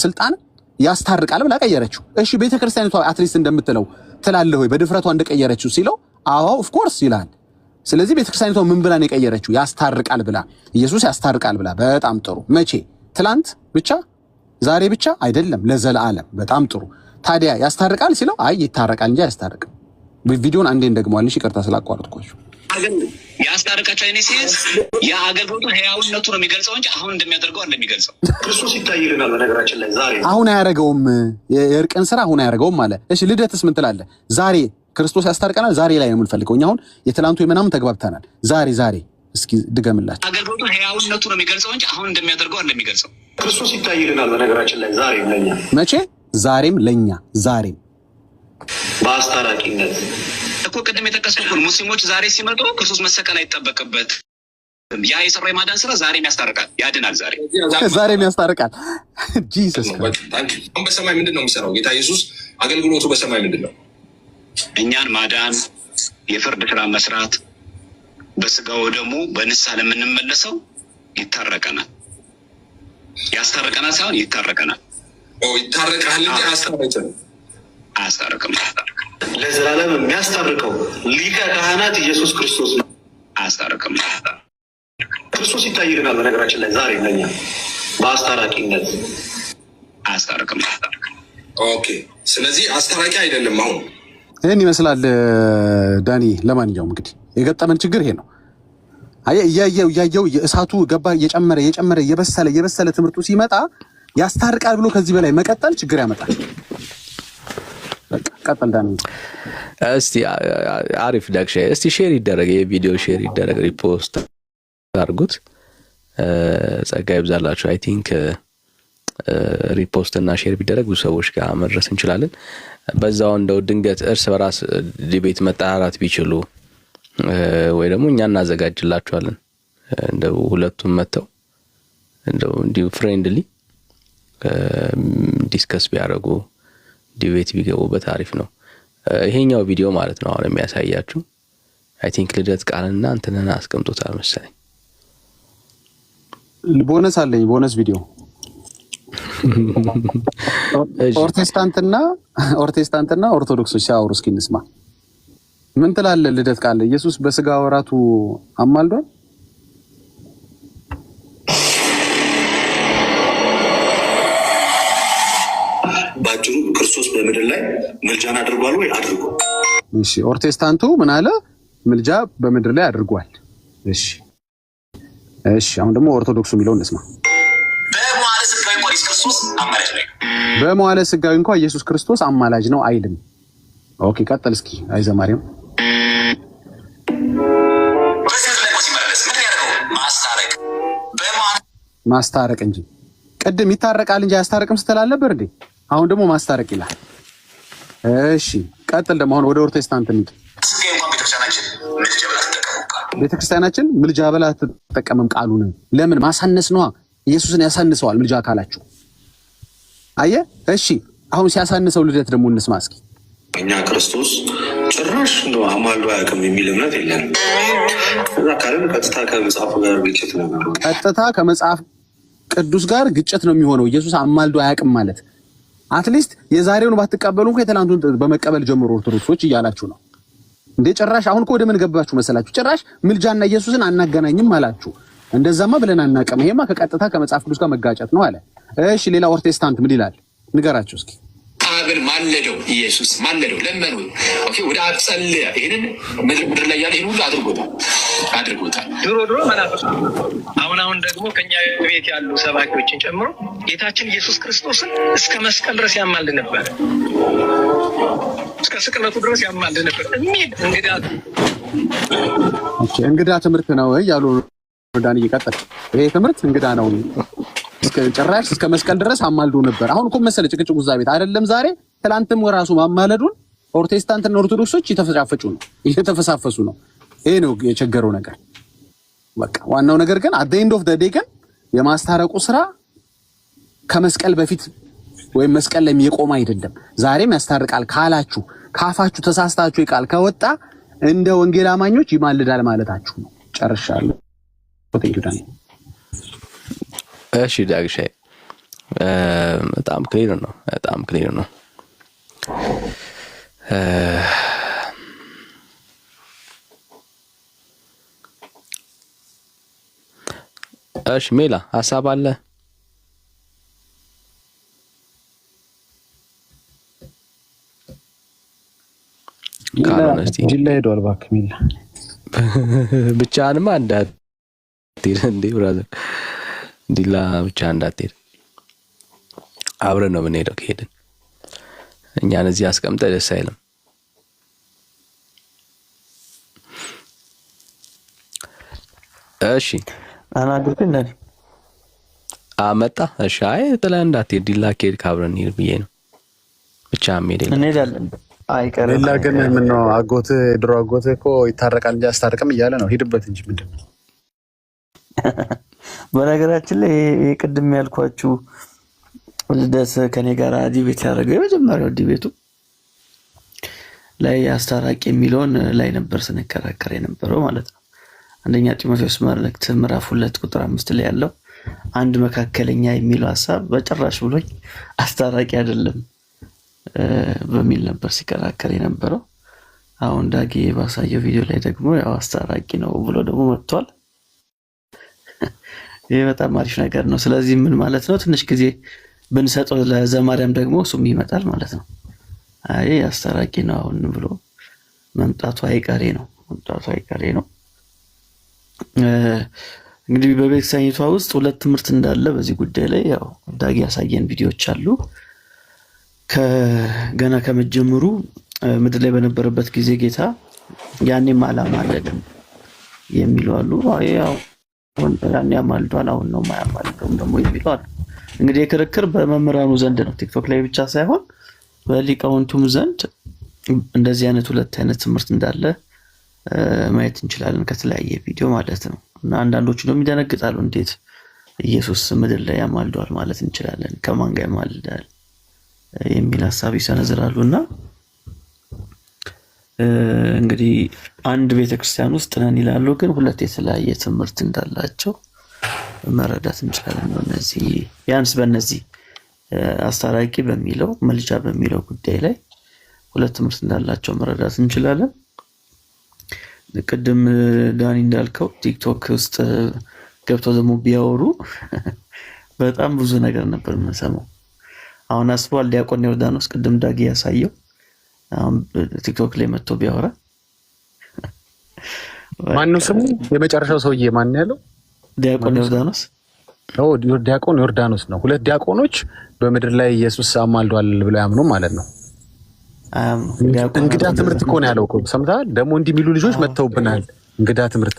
ስልጣን ያስታርቃል ብላ ቀየረችው። እሺ ቤተክርስቲያኒቷ አትሊስት እንደምትለው ትላለህ ወይ በድፍረቷ እንደቀየረችው ሲለው አዎ ኦፍ ኮርስ ይላል። ስለዚህ ቤተክርስቲያኒቷ ምን ብላ ነው የቀየረችው? ያስታርቃል ብላ፣ ኢየሱስ ያስታርቃል ብላ። በጣም ጥሩ። መቼ? ትላንት ብቻ ዛሬ ብቻ አይደለም፣ ለዘላለም። በጣም ጥሩ። ታዲያ ያስታርቃል ሲለው አይ ይታረቃል እንጂ አያስታርቅም። ቪዲዮን አንዴ እንደግመዋለሽ፣ ይቅርታ ስላቋረጥኳችሁ። ያስታርቃቸው እኔ ሲስ የአገልግሎቱ ህያውነቱ ነው የሚገልጸው እንጂ አሁን እንደሚያደርገው አይደለም የሚገልጸው። ክርስቶስ ይታይልናል። በነገራችን ላይ ዛሬ አሁን አያረገውም፣ የእርቅን ስራ አሁን አያረገውም አለ። እሺ ልደትስ ምን ትላለህ? ዛሬ ክርስቶስ ያስታርቀናል። ዛሬ ላይ ነው የምንፈልገው እኛ። አሁን የትላንቱ የምናምን ተግባብተናል። ዛሬ እስኪ ድገምላችሁ። አገልግሎቱ ህያውነቱ ነው የሚገልጸው እንጂ አሁን እንደሚያደርገው አይደለም የሚገልጸው። ክርስቶስ ይታይልናል። በነገራችን ላይ ዛሬም ለኛ መቼ? ዛሬም ለኛ ዛሬም በአስታራቂነት እኮ ቅድም የጠቀስኩት ሙስሊሞች ዛሬ ሲመጡ ክርስቶስ መሰቀል አይጠበቅበት። ያ የሰራው የማዳን ስራ ዛሬም ያስታርቃል፣ ያድናል። ዛሬም ያስታርቃል። ጂሰስ አሁን በሰማይ ምንድን ነው የሚሰራው? ጌታ ኢየሱስ አገልግሎቱ በሰማይ ምንድን ነው? እኛን ማዳን፣ የፍርድ ስራ መስራት፣ በስጋው ደግሞ በንስሐ ለምንመለሰው ይታረቀናል። ያስታርቀናል ሳይሆን ይታረቀናል። ይታረቃል እንጂ አያስታርቅም። ለዘላለም የሚያስታርቀው ሊቀ ካህናት ኢየሱስ ክርስቶስ ነው። አያስታርቅም። ክርስቶስ ይታይልናል። በነገራችን ላይ ዛሬ ለኛ በአስታራቂነት አያስታርቅም። ኦኬ። ስለዚህ አስታራቂ አይደለም። አሁን ይህን ይመስላል ዳኒ። ለማንኛውም እንግዲህ የገጠመን ችግር ይሄ ነው። አየህ እያየው የእሳቱ ገባ እየጨመረ እየበሰለ ትምህርቱ ሲመጣ ያስታርቃል ብሎ ከዚህ በላይ መቀጠል ችግር ያመጣል። በቃ ቀጥል ዳኒ። እስቲ አሪፍ ዳክሻ። እስቲ ሼር ይደረግ፣ የቪዲዮ ሼር ይደረግ፣ ሪፖስት አድርጉት። ጸጋ ይብዛላችሁ። አይ ቲንክ ሪፖስት እና ሼር ቢደረግ ብዙ ሰዎች ጋር መድረስ እንችላለን። በዛው እንደው ድንገት እርስ በራስ ዲቤት መጣራት ቢችሉ ወይ ደግሞ እኛ እናዘጋጅላችኋለን። እንደው ሁለቱም መተው እንደው እንዲሁ ፍሬንድሊ ዲስከስ ቢያደርጉ ዲቤት ቢገቡበት አሪፍ ነው። ይሄኛው ቪዲዮ ማለት ነው አሁን የሚያሳያችሁ አይ ቲንክ ልደት ቃልና እንትነና አስቀምጦታል መሰለኝ። ቦነስ አለኝ፣ ቦነስ ቪዲዮ ኦርቶዶክስና ኦርቶዶክሶች ሲያወሩ እስኪ እንስማ። ምን ትላለህ ልደት ቃል? ኢየሱስ በስጋ ወራቱ አማልዷል? ባጭሩ ክርስቶስ በምድር ላይ ምልጃን አድርጓል ወይ? አድርጎ። እሺ ኦርቶዶክሳንቱ ምን አለ? ምልጃ በምድር ላይ አድርጓል። እሺ አሁን ደግሞ ኦርቶዶክሱ የሚለውን እንስማ። በመዋዕለ ሥጋዌ እንኳን ኢየሱስ ክርስቶስ አማላጅ ነው አይልም። ኦኬ ቀጥል እስኪ አይዘማሪም። ማስታረቅ እንጂ ቅድም ይታረቃል እንጂ አያስታርቅም ስትል አልነበር እንዴ? አሁን ደግሞ ማስታረቅ ይላል። እሺ ቀጥል ደግሞ አሁን ወደ ኦርቶዶክሳንት እንሂድ። ቤተክርስቲያናችን ምልጃ ብላ አትጠቀምም ቃሉን። ለምን? ማሳነስ ነዋ። ኢየሱስን ያሳንሰዋል ምልጃ ካላችሁ። አየህ? እሺ አሁን ሲያሳንሰው ልደት ደግሞ እንስማ እስኪ። እኛ ክርስቶስ ጭራሽ እንደው አማልዶ አያውቅም የሚል እምነት የለንም። ከዛ ካለን ቀጥታ ከመጽሐፉ ጋር ግጭት ነው። ቀጥታ ከመጽሐፍ ቅዱስ ጋር ግጭት ነው የሚሆነው። ኢየሱስ አማልዶ አያውቅም ማለት አትሊስት የዛሬውን ባትቀበሉ እንኳን የትናንቱን በመቀበል ጀምሮ ኦርቶዶክሶች እያላችሁ ነው እንዴ? ጭራሽ አሁን እኮ ወደ ምን ገባችሁ መሰላችሁ? ጭራሽ ምልጃና ኢየሱስን አናገናኝም አላችሁ። እንደዛማ ብለን አናውቅም። ይሄማ ከቀጥታ ከመጽሐፍ ቅዱስ ጋር መጋጨት ነው አለ። እሺ ሌላ ኦርቶዶክሳንት ምን ይላል? ንገራችሁ እስኪ። አብን ማለደው፣ ኢየሱስ ማለደው፣ ለመኑ። ኦኬ ወደ አብ ጸለየ። ይሄንን ምድር ላይ ያለ ይሄን ሁሉ አድርጎታል። ድሮ መናፍስት፣ አሁን ደግሞ ከኛ ቤት ያሉ ሰባኪዎችን ጨምሮ ጌታችን ኢየሱስ ክርስቶስን እስከ መስቀል ድረስ ያማልድ ነበር፣ እስከ ስቅለቱ ድረስ ያማልድ ነበር የሚል እንግዳ ትምህርት ነው ያሉ ዳን እየቀጠለ ይሄ ትምህርት እንግዳ ነው። ጭራሽ እስከ መስቀል ድረስ አማልዶ ነበር። አሁን እኮ መሰለ ጭቅጭቁ እዛ ቤት አይደለም ዛሬ ትላንትም ራሱ ማማለዱን ፕሮቴስታንትና ኦርቶዶክሶች እየተፈሳፈሱ ነው። ይሄ ነው የቸገረው ነገር። በቃ ዋናው ነገር ግን at the end of the day ግን የማስታረቁ ስራ ከመስቀል በፊት ወይም መስቀል ላይ የቆመ አይደለም። ዛሬም ያስታርቃል ካላችሁ ካፋችሁ ተሳስታችሁ ቃል ከወጣ እንደ ወንጌል አማኞች ይማልዳል ማለታችሁ ነው። ጨርሻለሁ። እሺ ዳግሻይ በጣም ክሊር ነው። በጣም ክሊር ነው። እሺ ሜላ ሀሳብ አለ? ጅላ ሄዷል። እባክህ ሜላ ብቻህንማ እንዳትሄድ እንዴ ብራዘር፣ ዲላ ብቻህን እንዳትሄድ። አብረን ነው የምንሄደው። ከሄድን እኛን እዚህ አስቀምጠህ ደስ አይልም። እሺ አናግርኩኝ ነኝ አመጣ። እሺ አይ ጥለህ እንዳትሄድ ዲላ ከሄድ ካብረን እንሂድ ብዬ ነው። ብቻህን መሄድ የለም። እንሄዳለን አይቀርም። ሌላ ግን ምን ነው አጎትህ ድሮ አጎትህ እኮ ይታረቃል እንጂ አስታርቅም እያለ ነው። ሂድበት እንጂ ምንድን ነው? በነገራችን ላይ ቅድም ያልኳችሁ ልደት ከኔ ጋር ዲቤት ያደረገው የመጀመሪያው ዲቤቱ ላይ አስታራቂ የሚለውን ላይ ነበር ስንከራከር የነበረው ማለት ነው። አንደኛ ጢሞቴዎስ መልእክት ምዕራፍ 2 ቁጥር 5 ላይ ያለው አንድ መካከለኛ የሚለው ሐሳብ በጭራሽ ብሎኝ አስታራቂ አይደለም በሚል ነበር ሲከራከር የነበረው። አሁን ዳጊ ባሳየው ቪዲዮ ላይ ደግሞ ያው አስታራቂ ነው ብሎ ደግሞ መጥቷል። ይሄ በጣም አሪፍ ነገር ነው። ስለዚህ ምን ማለት ነው? ትንሽ ጊዜ ብንሰጠው ለዘማርያም ደግሞ እሱም ይመጣል ማለት ነው። አይ አስታራቂ ነው አሁን ብሎ መምጣቱ አይቀሬ ነው። እንግዲህ በቤተ ሳይንሷ ውስጥ ሁለት ትምህርት እንዳለ በዚህ ጉዳይ ላይ ያው ዳጊ ያሳየን ቪዲዮዎች አሉ። ገና ከመጀመሩ ምድር ላይ በነበረበት ጊዜ ጌታ ያኔም አላማለደም የሚሉ አሉ። ያው ያኔ አማልዷል አሁን ነው ማያማልደውም ደግሞ የሚሉ አሉ። እንግዲህ የክርክር በመምህራኑ ዘንድ ነው፣ ቲክቶክ ላይ ብቻ ሳይሆን በሊቃውንቱም ዘንድ እንደዚህ አይነት ሁለት አይነት ትምህርት እንዳለ ማየት እንችላለን ከተለያየ ቪዲዮ ማለት ነው። እና አንዳንዶቹ ደግሞ ይደነግጣሉ። እንዴት ኢየሱስ ምድር ላይ ያማልዷል ማለት እንችላለን? ከማን ጋር ያማልዳል የሚል ሐሳብ ይሰነዝራሉ። እና እንግዲህ አንድ ቤተክርስቲያን ውስጥ ነን ይላሉ፣ ግን ሁለት የተለያየ ትምህርት እንዳላቸው መረዳት እንችላለን። እነዚህ ቢያንስ በእነዚህ አስታራቂ በሚለው መልጃ በሚለው ጉዳይ ላይ ሁለት ትምህርት እንዳላቸው መረዳት እንችላለን። ቅድም ዳኒ እንዳልከው ቲክቶክ ውስጥ ገብተው ደግሞ ቢያወሩ በጣም ብዙ ነገር ነበር የምንሰማው። አሁን አስቧል ዲያቆን ዮርዳኖስ ቅድም ዳጊ ያሳየው አሁን ቲክቶክ ላይ መጥቶ ቢያወራ ማነው ስሙ? የመጨረሻው ሰውዬ ማን ያለው? ዲያቆን ዮርዳኖስ። ዲያቆን ዮርዳኖስ ነው። ሁለት ዲያቆኖች በምድር ላይ ኢየሱስ አማልዷል ብለው ያምኑ ማለት ነው። እንግዳ ትምህርት እኮ ነው ያለው እኮ ሰምተሃል? ደግሞ እንዲህ የሚሉ ልጆች መጥተውብናል። እንግዳ ትምህርት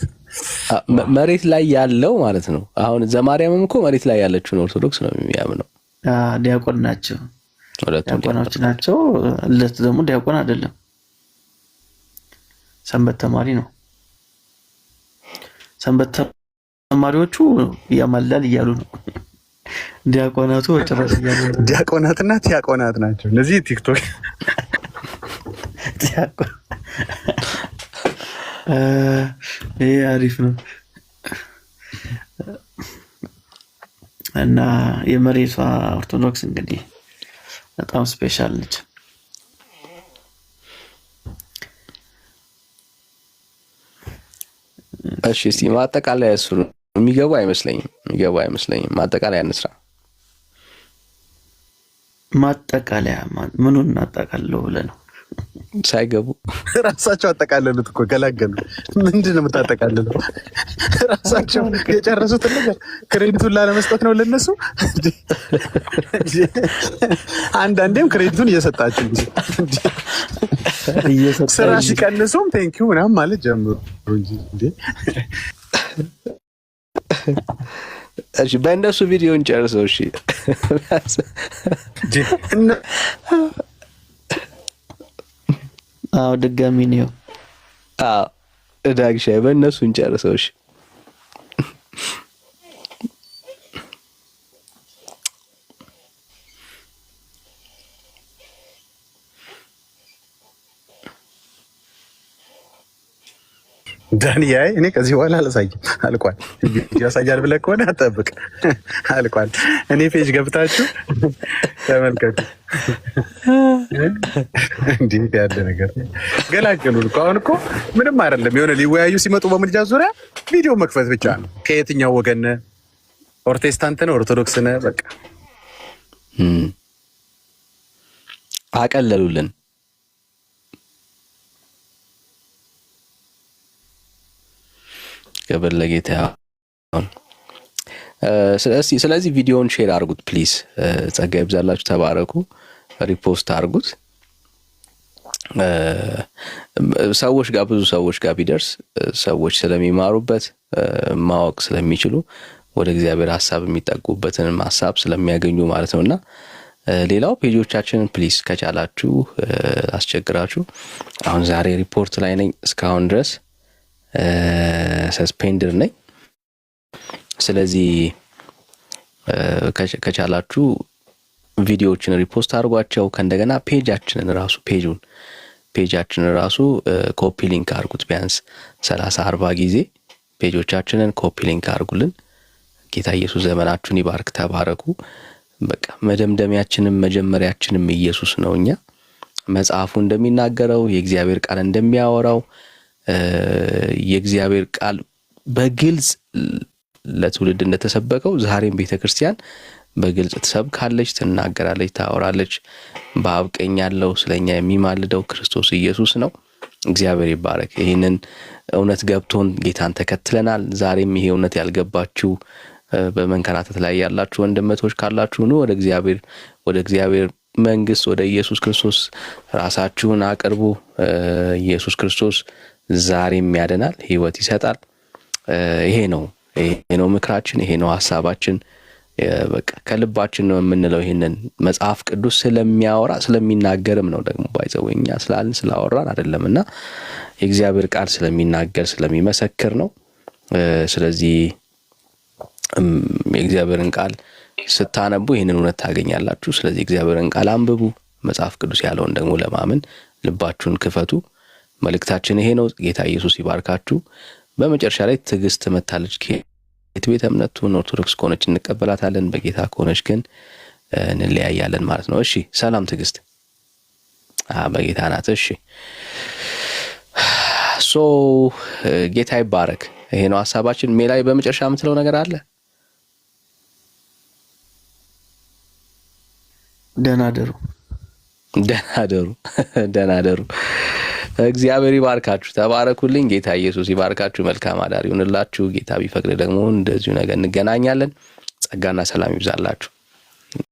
መሬት ላይ ያለው ማለት ነው። አሁን ዘማርያምም እኮ መሬት ላይ ያለችውን ኦርቶዶክስ ነው የሚያምነው። ዲያቆን ናቸው፣ ዲያቆኖች ናቸው። ለት ደግሞ ዲያቆን አይደለም፣ ሰንበት ተማሪ ነው። ሰንበት ተማሪዎቹ ያማላል እያሉ ነው። ዲያቆናቱ ወጭራሽ እያሉ ነው። ዲያቆናትና ዲያቆናት ናቸው እነዚህ ቲክቶክ ዲያቆን። ይሄ አሪፍ ነው። እና የመሬቷ ኦርቶዶክስ እንግዲህ በጣም ስፔሻል ነች። እሺ እስቲ ማጠቃለያ እሱ የሚገቡ አይመስለኝም። ማጠቃለያ እንስራ። ማጠቃለያ ምኑን እናጠቃለው ብለህ ነው? ሳይገቡ ራሳቸው አጠቃለሉት እኮ ገላገሉ። ምንድን ነው የምታጠቃልለው? ራሳቸው የጨረሱት ነገር ክሬዲቱን ላለመስጠት ነው ለነሱ። አንዳንዴም ክሬዲቱን እየሰጣችሁ ስራ ሲቀንሱም ቴንኪው ምናምን ማለት ጀምሩ እንጂ። እሺ በእነሱ ቪዲዮን ጨርሰው። እሺ ድጋሚ ነው። ዳግሻይ በእነሱን ጨርሰው። እሺ ዳኒ አይ እኔ ከዚህ በኋላ አላሳይም አልቋል። ቪዲዮ ያሳያል ብለህ ከሆነ አጠብቅ አልቋል። እኔ ፔጅ ገብታችሁ ተመልከቱ። እንዲህ ያለ ነገር ገላገሉን እኮ። አሁን እኮ ምንም አይደለም። የሆነ ሊወያዩ ሲመጡ በምልጃ ዙሪያ ቪዲዮ መክፈት ብቻ ነው። ከየትኛው ወገን ነህ? ፕሮቴስታንት ነህ? ኦርቶዶክስ ነህ? በቃ አቀለሉልን። ክብር ለጌታ ይሁን። ስለዚህ ቪዲዮውን ሼር አድርጉት ፕሊዝ። ጸጋ ይብዛላችሁ፣ ተባረኩ። ሪፖስት አድርጉት ሰዎች ጋር፣ ብዙ ሰዎች ጋር ቢደርስ ሰዎች ስለሚማሩበት ማወቅ ስለሚችሉ ወደ እግዚአብሔር ሀሳብ የሚጠጉበትን ሀሳብ ስለሚያገኙ ማለት ነውና ሌላው ፔጆቻችንን ፕሊዝ ከቻላችሁ አስቸግራችሁ። አሁን ዛሬ ሪፖርት ላይ ነኝ፣ እስካሁን ድረስ ሰስፔንደር ነኝ። ስለዚህ ከቻላችሁ ቪዲዮዎችን ሪፖስት አድርጓቸው። ከእንደገና ፔጃችንን ራሱ ኮፒ ሊንክ አድርጉት። ቢያንስ 30-40 ጊዜ ፔጆቻችንን ኮፒ ሊንክ አድርጉልን። ጌታ ኢየሱስ ዘመናችሁን ይባርክ፣ ተባረኩ። በቃ መደምደሚያችንም መጀመሪያችንም ኢየሱስ ነው። እኛ መጽሐፉ እንደሚናገረው የእግዚአብሔር ቃል እንደሚያወራው የእግዚአብሔር ቃል በግልጽ ለትውልድ እንደተሰበከው ዛሬም ቤተክርስቲያን በግልጽ ትሰብካለች፣ ትናገራለች፣ ታወራለች። በአብ ቀኝ ያለው ስለኛ የሚማልደው ክርስቶስ ኢየሱስ ነው። እግዚአብሔር ይባረክ። ይህንን እውነት ገብቶን ጌታን ተከትለናል። ዛሬም ይሄ እውነት ያልገባችሁ በመንከራተት ላይ ያላችሁ ወንድመቶች ካላችሁ ኑ ወደ እግዚአብሔር መንግስት ወደ ኢየሱስ ክርስቶስ ራሳችሁን አቅርቡ። ኢየሱስ ክርስቶስ ዛሬም ያድናል፣ ህይወት ይሰጣል። ይሄ ነው ምክራችን፣ ይሄ ነው ሐሳባችን። በቃ ከልባችን ነው የምንለው። ይሄንን መጽሐፍ ቅዱስ ስለሚያወራ ስለሚናገርም ነው ደግሞ ባይዘውኛ ስላወራን አይደለምና የእግዚአብሔር ቃል ስለሚናገር ስለሚመሰክር ነው። ስለዚህ የእግዚአብሔርን ቃል ስታነቡ ይህንን እውነት ታገኛላችሁ። ስለዚህ እግዚአብሔርን ቃል አንብቡ፣ መጽሐፍ ቅዱስ ያለውን ደግሞ ለማመን ልባችሁን ክፈቱ። መልእክታችን ይሄ ነው። ጌታ ኢየሱስ ይባርካችሁ። በመጨረሻ ላይ ትዕግስት መታለች። ከየት ቤተ እምነቱን ኦርቶዶክስ ከሆነች እንቀበላታለን፣ በጌታ ከሆነች ግን እንለያያለን ማለት ነው። እሺ፣ ሰላም ትዕግስት በጌታ ናት። እሺ፣ ጌታ ይባረክ። ይሄ ነው ሐሳባችን። ሜላይ በመጨረሻ የምትለው ነገር አለ? ደህና ደሩ። እግዚአብሔር ይባርካችሁ፣ ተባረኩልኝ። ጌታ ኢየሱስ ይባርካችሁ። መልካም አዳር ይሁንላችሁ። ጌታ ቢፈቅድ ደግሞ እንደዚሁ ነገር እንገናኛለን። ጸጋና ሰላም ይብዛላችሁ።